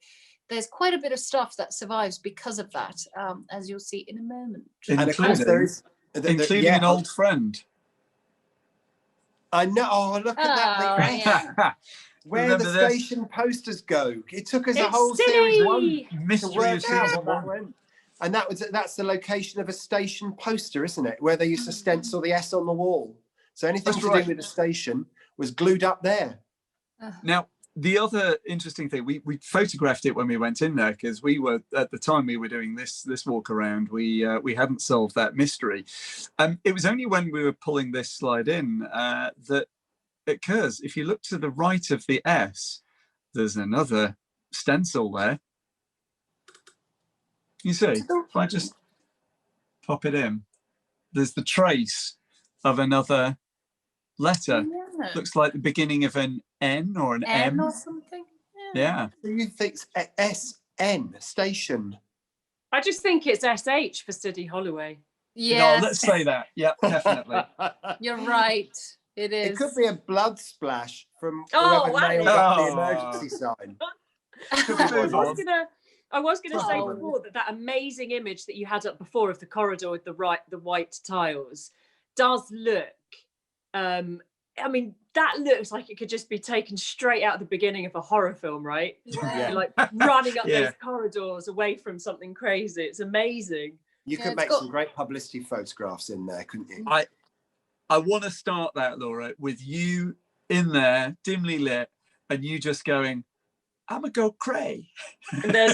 C: there's quite a bit of stuff that survives because of that, as you'll see in a moment.
A: And of course there is
B: including an old friend.
A: I know. Oh, look at that. Where the station posters go. It took us a whole series to work out what that went. And that's the location of a station poster, isn't it? Where they used to stencil the S on the wall. So anything to do with the station was glued up there.
B: Now, the other interesting thing, we photographed it when we went in there, because we were, at the time we were doing this walk around, we hadn't solved that mystery. It was only when we were pulling this slide in that it occurs. If you look to the right of the S, there's another stencil there. You see, if I just pop it in, there's the trace of another letter. Looks like the beginning of an N or an M
C: or something.
A: Yeah. So you think SN station?
D: I just think it's SH for City Holloway.
C: Yeah.
B: No, let's say that. Yeah, definitely.
C: You're right. It is.
A: It could be a blood splash from whoever nailed up the emergency sign.
D: I was gonna say before that amazing image that you had up before of the corridor with the white tiles does look I mean, that looks like it could just be taken straight out of the beginning of a horror film, right?
C: Yeah.
D: Like running up
B: Yeah.
D: those corridors away from something crazy. It's amazing.
A: You could make some great publicity photographs in there, couldn't you?
B: I want to start that, Laura, with you in there, dimly lit, and you just going, I'm a go cray.
D: And there's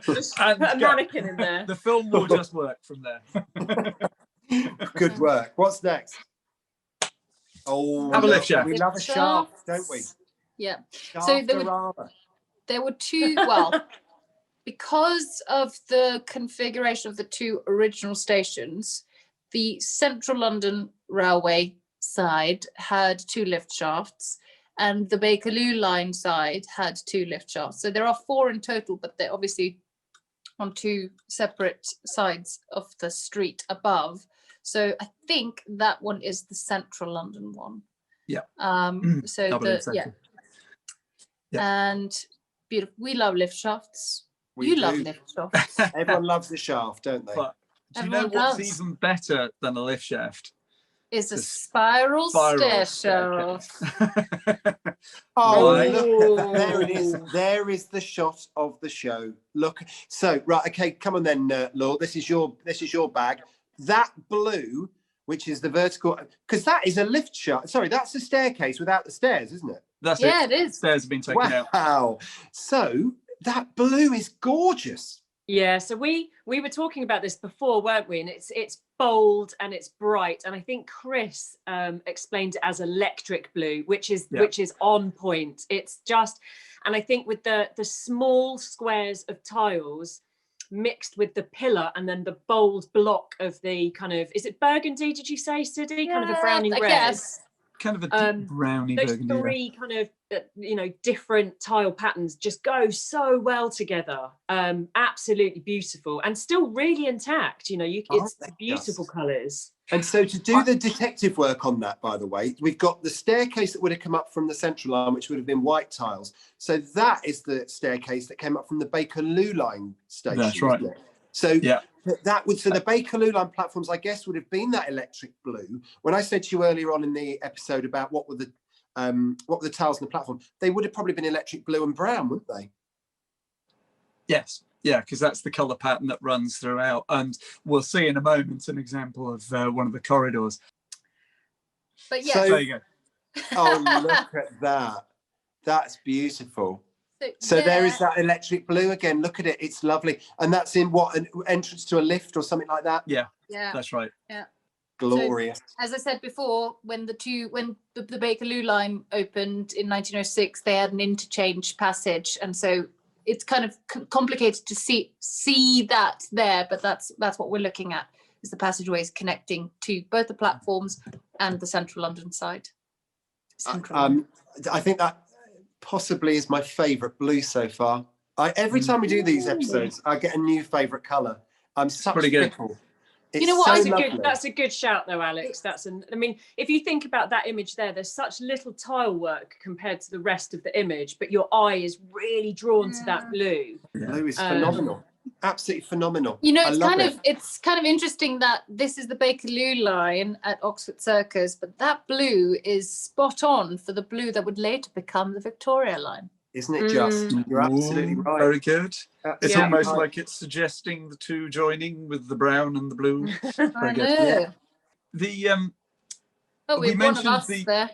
D: just put a mannequin in there.
B: The film will just work from there.
A: Good work. What's next? Oh,
B: Have a lift shaft.
A: We love a shaft, don't we?
C: Yeah.
A: Shaftarama.
C: There were two, well, because of the configuration of the two original stations, the Central London Railway side had 2 lift shafts and the Bakerloo line side had 2 lift shafts. So there are 4 in total, but they're obviously on 2 separate sides of the street above. So I think that one is the Central London one.
B: Yeah.
C: So yeah. And beautiful. We love lift shafts.
A: We do.
C: Love lift shafts.
A: Everyone loves the shaft, don't they?
B: But do you
C: Everyone
B: know what's
C: does.
B: even better than a lift shaft?
C: Is a spiral stair shaft.
A: Oh,
B: Right.
A: look at that. There it is. There is the shot of the show. Look. So, right, okay, come on then, Laura. This is your bag. That blue, which is the vertical, because that is a lift shaft. Sorry, that's a staircase without the stairs, isn't it?
B: That's
C: Yeah,
B: it.
C: it is.
B: Stairs have been taken out.
A: Wow. So that blue is gorgeous.
D: Yeah, so we were talking about this before, weren't we? And it's bold and it's bright. And I think Chris explained it as electric blue, which is on point. It's just, and I think with the small squares of tiles mixed with the pillar and then the bold block of the kind of, is it burgundy, did you say, Siddy? Kind of a browny red.
C: Yes.
B: Kind of a deep browny
D: Those
B: burgundy.
D: 3 kind of different tile patterns just go so well together. Absolutely beautiful and still really intact. It's beautiful colours.
A: And so to do the detective work on that, by the way, we've got the staircase that would have come up from the central line, which would have been white tiles. So that is the staircase that came up from the Bakerloo line station.
B: That's right.
A: Isn't it? So so the Bakerloo line platforms, I guess, would have been that electric blue. When I said to you earlier on in the episode about what were the tiles on the platform, they would have probably been electric blue and brown, wouldn't they?
B: Yes. Yeah, because that's the colour pattern that runs throughout. And we'll see in a moment an example of one of the corridors.
C: But yeah.
A: So,
B: there you go.
A: Oh, look at that. That's beautiful. So there is that electric blue again. Look at it. It's lovely. And that's in what, an entrance to a lift or something like that?
B: Yeah,
C: Yeah.
B: that's right.
C: Yeah.
A: Glorious.
C: So, as I said before, when the Bakerloo line opened in 1906, they had an interchange passage. And so it's kind of complicated to see that there, but that's what we're looking at, is the passageways connecting to both the platforms and the Central London side.
A: I think that possibly is my favourite blue so far. Every time we do these episodes, I get a new favourite colour. I'm such
B: pretty good.
A: fickle.
D: You know what?
A: So
D: That's a good shout, though, Alex. I mean, if you think about that image there's such little tile work compared to the rest of the image, but your eye is really drawn to that blue.
A: Blue is phenomenal. Absolutely phenomenal.
C: It's kind of interesting that this is the Bakerloo line at Oxford Circus, but that blue is spot on for the blue that would later become the Victoria line.
A: Isn't it just? You're absolutely right.
B: Very good. It's
A: Yeah.
B: almost like it's suggesting the two joining with the brown and the blue. Very good. The
C: we
B: mentioned
C: one of us there.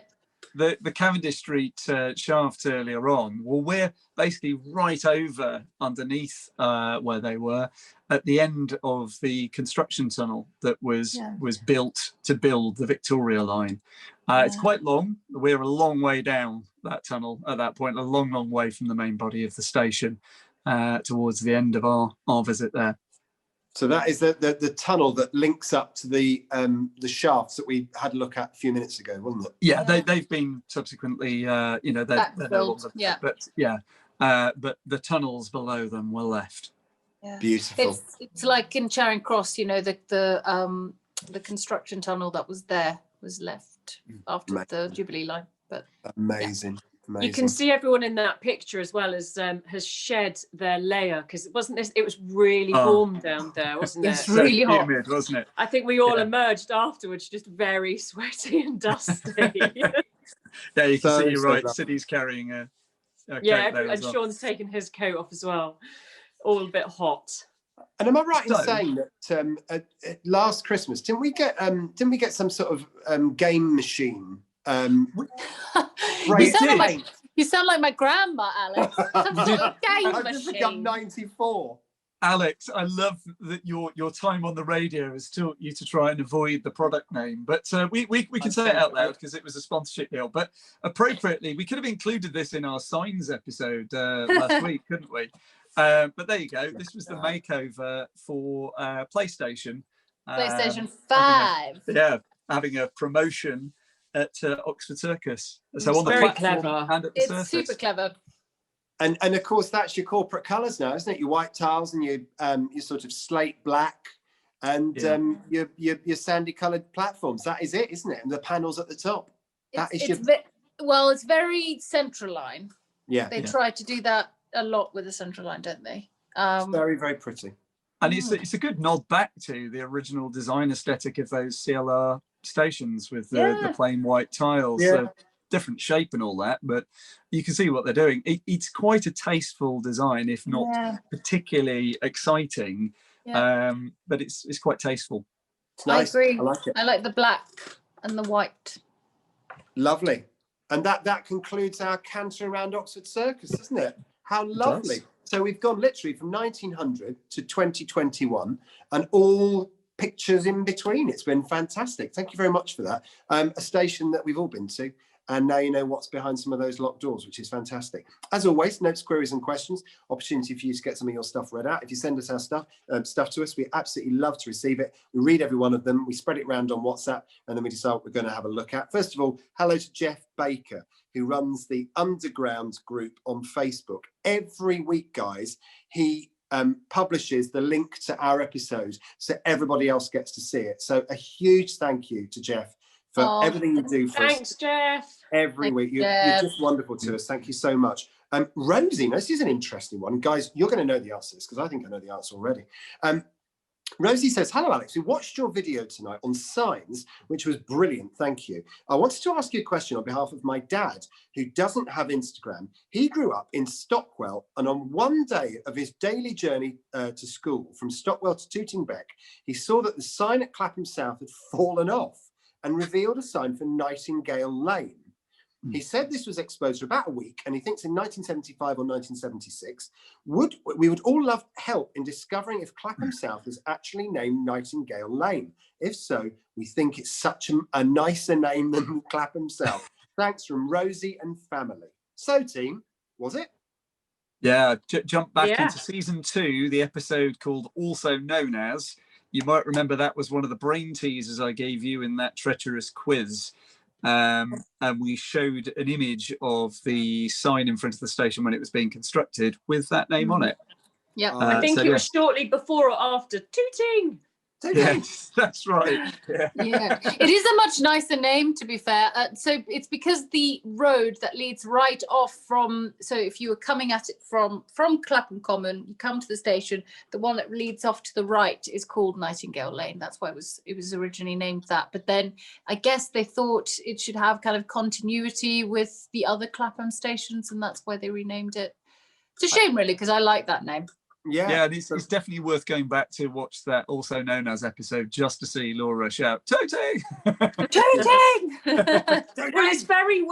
B: The Cavendish Street shaft earlier on. Well, we're basically right over underneath where they were at the end of the construction tunnel that was built to build the Victoria line. It's quite long. We're a long way down that tunnel at that point, a long, long way from the main body of the station towards the end of our visit there.
A: So that is the tunnel that links up to the shafts that we had a look at a few minutes ago, wasn't it?
B: Yeah, they've been subsequently, they're no longer, but the tunnels below them were left.
C: Yeah.
A: Beautiful.
C: It's like in Charing Cross, the construction tunnel that was there was left after the Jubilee line. But
A: amazing. Amazing.
D: You can see everyone in that picture as well as has shed their layer, because it was really warm down there, wasn't it?
C: It's really hot.
B: Humid, wasn't it?
D: I think we all emerged afterwards just very sweaty and dusty.
B: Yeah, you can see you're right.
A: lovely.
B: Sidney's carrying a coat
D: Yeah,
B: there as
D: and
B: well.
D: Sean's taken his coat off as well. All a bit hot.
A: And am I right in
B: So-
A: saying that last Christmas didn't we get some sort of game machine?
C: You sound like my grandma, Alex. Some sort of game
A: I've just become
C: machine.
A: 94.
B: Alex, I love that your time on the radio has taught you to try and avoid the product name, but we can say it out loud because it was a sponsorship deal. But appropriately, we could have included this in our signs episode last week, couldn't we? But there you go. This was the makeover for PlayStation.
C: PlayStation 5.
B: Having a promotion at Oxford Circus. So
D: It's
B: on the
D: very
B: platform
D: clever.
B: and at the
C: It's
B: surface.
C: super clever.
A: And of course that's your corporate colours now, isn't it? Your white tiles and your sort of slate black and your sandy coloured platforms. That is it, isn't it? And the panels at the top.
C: It's very central line.
A: Yeah.
C: They try to do that a lot with the central line, don't they?
A: It's very, very pretty.
B: And it's a good nod back to the original design aesthetic of those CLR stations with the plain white tiles.
A: Yeah.
B: So different shape and all that, but you can see what they're doing. It's quite a tasteful design, if not particularly exciting, but it's quite tasteful.
A: It's nice.
C: I agree.
A: I like it.
C: I like the black and the white.
A: Lovely. And that concludes our canter around Oxford Circus, doesn't it? How lovely. So we've gone literally from 1900 to 2021 and all pictures in between. It's been fantastic. Thank you very much for that. A station that we've all been to. And now you know what's behind some of those locked doors, which is fantastic. As always, notes, queries and questions, opportunity for you to get some of your stuff read out. If you send us our stuff to us, we absolutely love to receive it. We read every one of them. We spread it around on WhatsApp, and then we decide what we're going to have a look at. First of all, hello to Jeff Baker, who runs the Underground group on Facebook. Every week, guys, he publishes the link to our episode so everybody else gets to see it. So a huge thank you to Jeff for everything you do for us.
D: Thanks, Jeff.
A: Every week. You're just wonderful to us. Thank you so much. Rosie, now this is an interesting one. Guys, you're going to know the answer to this because I think I know the answer already. Rosie says, hello, Alex. We watched your video tonight on signs, which was brilliant. Thank you. I wanted to ask you a question on behalf of my dad, who doesn't have Instagram. He grew up in Stockwell, and on one day of his daily journey to school from Stockwell to Tooting Bec, he saw that the sign at Clapham South had fallen off and revealed a sign for Nightingale Lane. He said this was exposed for about a week, and he thinks in 1975 or 1976, we would all love help in discovering if Clapham South was actually named Nightingale Lane. If so, we think it's such a nicer name than Clapham South. Thanks from Rosie and family. So, team, was it?
B: Yeah, jump back into season 2, the episode called Also Known As. You might remember that was one of the brain teasers I gave you in that treacherous quiz. And we showed an image of the sign in front of the station when it was being constructed with that name on it.
C: Yeah,
D: I think it was shortly before or after Tooting.
B: Yes, that's right.
C: Yeah, it is a much nicer name, to be fair. So it's because the road that leads right off from, so if you were coming at it from Clapham Common, you come to the station, the one that leads off to the right is called Nightingale Lane. That's why it was originally named that. But then I guess they thought it should have kind of continuity with the other Clapham stations, and that's why they renamed it. It's a shame, really, because I like that name.
A: Yeah,
B: and it's definitely worth going back to watch that Also Known As episode just to see Laura shout, Tooting!
C: Tooting!
D: Well, it's very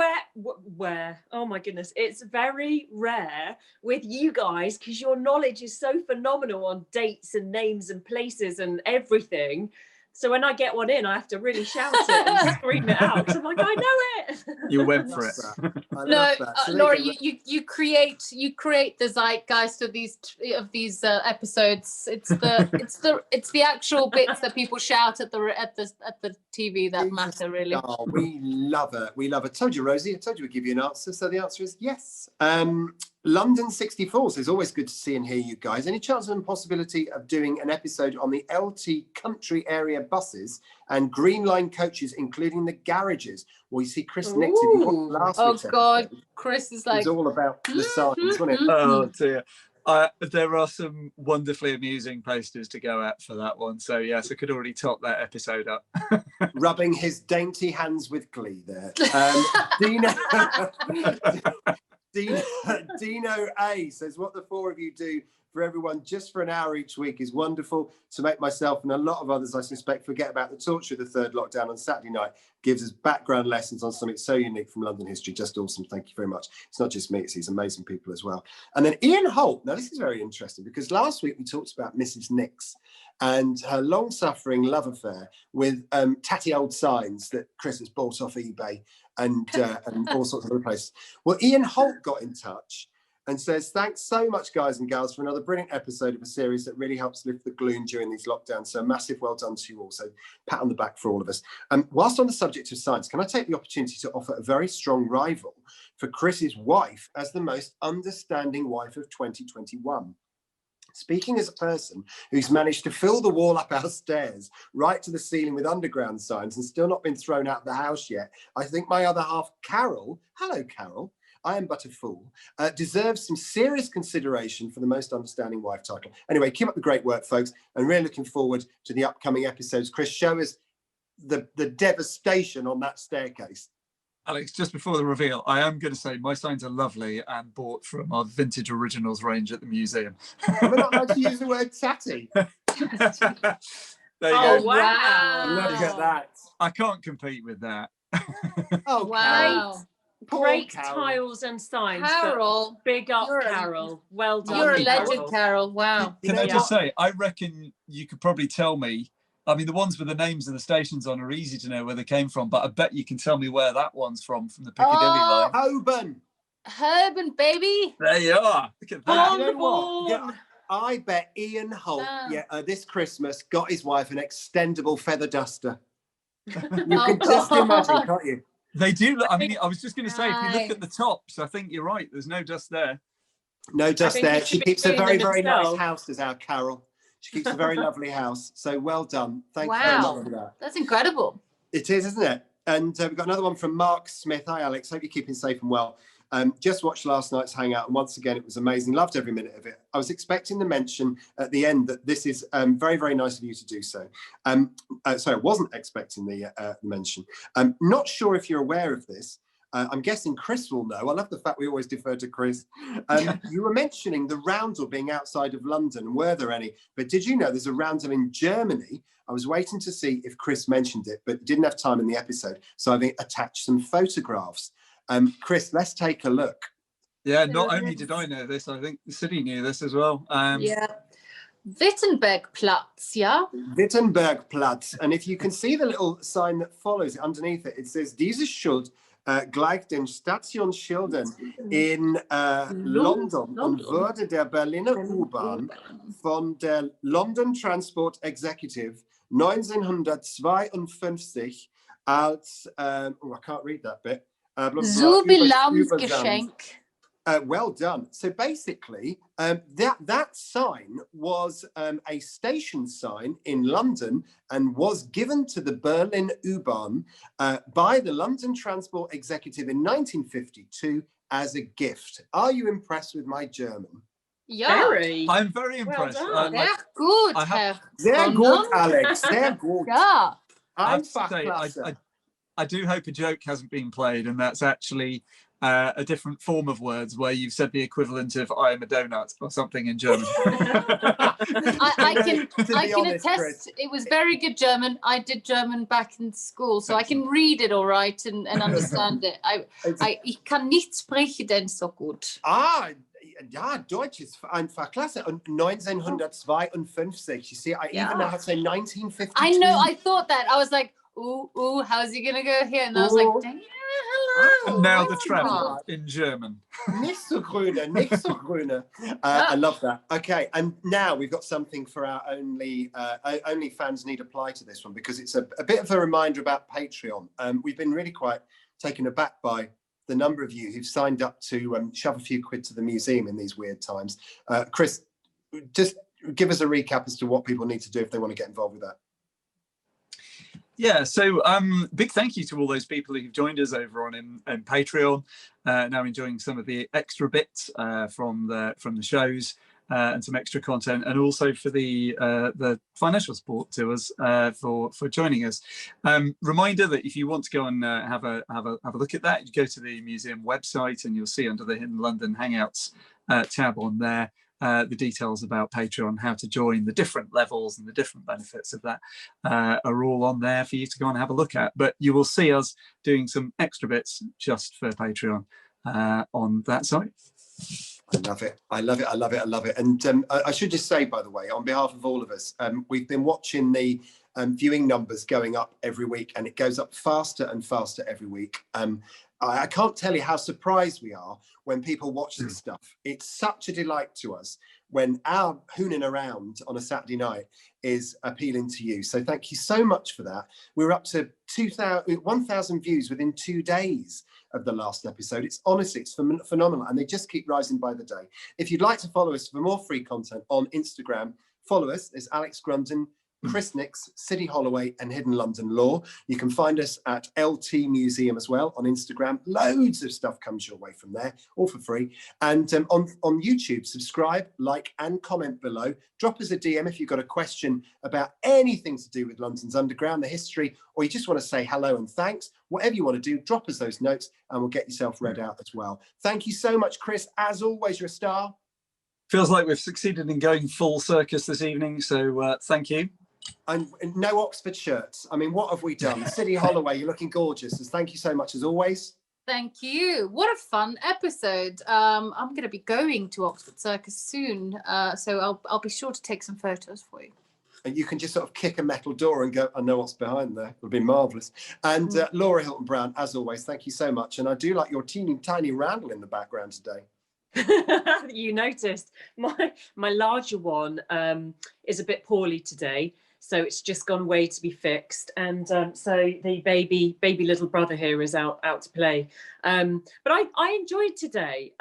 D: oh my goodness, it's very rare with you guys because your knowledge is so phenomenal on dates and names and places and everything. So when I get one in, I have to really shout it and scream it out because I'm like, I know it.
B: You went for it.
C: No, Laura, you create the zeitgeist of these episodes. It's the actual bits that people shout at the TV that matter, really.
A: Oh, we love it. We love it. Told you, Rosie. I told you we'd give you an answer. So the answer is yes. London 64 says, always good to see and hear you guys. Any chance and possibility of doing an episode on the LT country area buses and Green Line coaches, including the garages. Well, you see, Chris Nix, if you watched last
C: Oh
A: week's
C: God,
A: episode,
C: Chris is
A: it was
C: like,
A: all about the signs, wasn't it?
B: Oh dear. There are some wonderfully amusing posters to go at for that one. So yes, I could already top that episode up.
A: Rubbing his dainty hands with glee there. Dino A says, what the four of you do for everyone just for an hour each week is wonderful. To make myself and a lot of others, I suspect, forget about the torture of the third lockdown on Saturday night gives us background lessons on something so unique from London history. Just awesome. Thank you very much. It's not just me, it's these amazing people as well. And then Ian Holt. Now, this is very interesting because last week we talked about Mrs. Nix and her long-suffering love affair with tatty old signs that Chris has bought off eBay and all sorts of other places. Well, Ian Holt got in touch and says, thanks so much, guys and gals, for another brilliant episode of a series that really helps lift the gloom during these lockdowns. So a massive well done to you all. So pat on the back for all of us. Whilst on the subject of science, can I take the opportunity to offer a very strong rival for Chris's wife as the most understanding wife of 2021? Speaking as a person who's managed to fill the wall up our stairs right to the ceiling with underground signs and still not been thrown out of the house yet, I think my other half, Carol, hello, Carol, I am but a fool, deserves some serious consideration for the most understanding wife title. Anyway, keep up the great work, folks, and really looking forward to the upcoming episodes. Chris, show us the devastation on that staircase.
B: Alex, just before the reveal, I am going to say my signs are lovely and bought from our vintage originals range at the museum.
A: We're not allowed to use the word tatty.
B: There you
D: Oh,
B: go.
D: wow.
A: Look at that.
B: I can't compete with that.
A: Oh,
C: wow.
D: Great
A: Carol.
D: tiles and signs.
C: Carol,
D: Big up,
C: you're a-
D: Carol. Well done.
C: you're a
B: Carol.
C: legend, Carol. Wow.
B: Can
A: know
B: I just
A: what?
B: say, I reckon you could probably tell me. I mean, the ones with the names of the stations on are easy to know where they came from, but I bet you can tell me where that one's from the Piccadilly line.
A: Holborn.
C: Herban, baby.
B: There you are. Look at that.
D: On
A: You
D: the
A: know what? Yeah,
D: board.
A: I bet Ian Holt,
C: Ah.
A: this Christmas, got his wife an extendable feather duster. You
C: Oh,
A: can just
C: God.
A: imagine, can't you?
B: They do. I mean, I was just going to say, if you look
C: Right.
B: at the tops, I think you're right. There's no dust there.
A: No dust
D: think
A: there.
D: he
A: She
D: should be
A: keeps a
D: doing
A: very,
D: them
A: very nice
D: himself.
A: house, does our Carol. She keeps a very lovely house. So well done. Thank you very
C: Wow.
A: much for that.
C: That's incredible.
A: It is, isn't it? And we've got another one from Mark Smith. Hi, Alex. Hope you're keeping safe and well. Just watched last night's Hangout, and once again, it was amazing. Loved every minute of it. I was expecting the mention at the end that this is very, very nice of you to do so. Sorry, I wasn't expecting the mention. Not sure if you're aware of this. I'm guessing Chris will know. I love the fact we always defer to Chris. You were mentioning the roundel being outside of London. Were there any? But did you know there's a roundel in Germany? I was waiting to see if Chris mentioned it, but didn't have time in the episode. So I've attached some photographs. Chris, let's take a look.
B: Yeah, not only did I know this, I think the city knew this as well.
C: Yeah. Wittenbergplatz, yeah?
A: Wittenbergplatz. And if you can see the little sign that follows it underneath it, it says, Dieses Schild gleich den Stationsschildern in London und wurde der Berliner U-Bahn von der London Transport Executive 1952 als, I can't read that bit.
C: Jubiläumsgeschenk.
A: Well done. So basically, that sign was a station sign in London and was given to the Berlin U-Bahn by the London Transport Executive in 1952 as a gift. Are you impressed with my German?
C: Yeah.
D: Very.
B: I'm very impressed.
D: done.
C: Sehr gut,
B: I have-
C: Herr.
A: Sehr gut,
C: Sondern-
A: Alex. Sehr gut.
C: Ja.
B: I have to say,
A: Einfachklasse.
B: I do hope a joke hasn't been played, and that's actually a different form of words where you've said the equivalent of "I am a donut" or something in German.
C: I can
A: To be honest,
C: attest
A: Chris.
C: it was very good German. I did German back in school, so I can read it all right and understand it. Ich kann nicht sprechen so gut.
A: Ja, Deutsch ist einfach klasse. Und 1952, you see, I even know how to say 1952.
C: I know, I thought that. I was like, ooh, how's he gonna go here? And I was like, damn, hello.
B: And now the
C: what's
B: travel
C: wrong?
B: in German.
A: Nicht so grüne, nicht so grüne. I love that. Okay, and now we've got something for our only fans need apply to this one, because it's a bit of a reminder about Patreon. We've been really quite taken aback by the number of you who've signed up to shove a few quid to the museum in these weird times. Chris, just give us a recap as to what people need to do if they want to get involved with that.
B: Yeah, so big thank you to all those people who've joined us over on in Patreon, now enjoying some of the extra bits from the shows and some extra content, and also for the financial support to us for joining us. Reminder that if you want to go and have a look at that, you go to the museum website and you'll see under the Hidden London Hangouts tab on there the details about Patreon, how to join, the different levels and the different benefits of that are all on there for you to go and have a look at. But you will see us doing some extra bits just for Patreon on that site.
A: I love it. I love it. I love it. I love it. And I should just say, by the way, on behalf of all of us, we've been watching the viewing numbers going up every week, and it goes up faster and faster every week. I can't tell you how surprised we are when people watch this stuff. It's such a delight to us when our hooning around on a Saturday night is appealing to you. So thank you so much for that. We're up to 1,000 views within 2 days of the last episode. It's honestly, it's phenomenal, and they just keep rising by the day. If you'd like to follow us for more free content on Instagram, follow us. There's Alex Grundon, Chris Nix, City Holloway and Hidden London Law. You can find us at LT Museum as well on Instagram. Loads of stuff comes your way from there, all for free. And on YouTube, subscribe, like and comment below. Drop us a DM if you've got a question about anything to do with London's Underground, the history, or you just want to say hello and thanks. Whatever you want to do, drop us those notes and we'll get yourself read out as well. Thank you so much, Chris. As always, you're a star.
B: Feels like we've succeeded in going full circus this evening, so thank you.
A: And no Oxford shirts. I mean, what have we done? City Holloway, you're looking gorgeous. So thank you so much as always.
C: Thank you. What a fun episode. I'm going to be going to Oxford Circus soon, so I'll be sure to take some photos for you.
A: And you can just sort of kick a metal door and go, I know what's behind there. It'll be marvellous. And Laura Hilton Brown, as always, thank you so much. And I do like your teeny tiny Randall in the background today.
D: You noticed my larger one is a bit poorly today, so it's just gone away to be fixed, and so the baby little brother here is out to play, but I enjoyed today.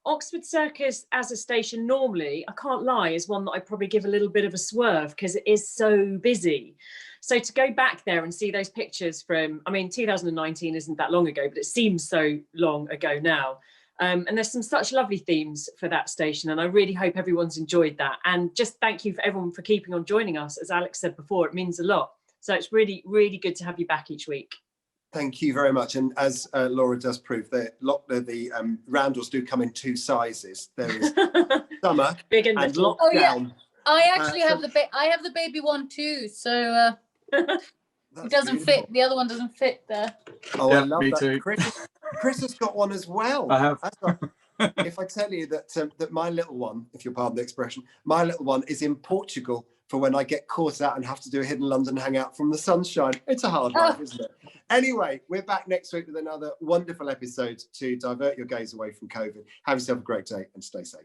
D: Oxford Circus as a station normally, I can't lie, is one that I probably give a little bit of a swerve because it is so busy. So to go back there and see those pictures from, I mean, 2019 isn't that long ago, but it seems so long ago now. And there's some such lovely themes for that station, and I really hope everyone's enjoyed that. And just thank you for everyone for keeping on joining us. As Alex said before, it means a lot. So it's really, really good to have you back each week.
A: Thank you very much. And as Laura does prove, the roundels do come in 2 sizes. There is summer
D: Big and little.
A: lockdown.
C: Oh, yeah. I actually have the baby one too. So it doesn't fit. The other one doesn't fit there.
A: Oh,
B: yeah,
A: I love
B: me
A: that.
B: too.
A: Chris has got one as well.
B: I have.
A: If I tell you that that my little one, if you'll pardon the expression, my little one is in Portugal for when I get caught out and have to do a Hidden London hangout from the sunshine. It's a hard life, isn't it? Anyway, we're back next week with another wonderful episode to divert your gaze away from COVID. Have yourself a great day and stay safe.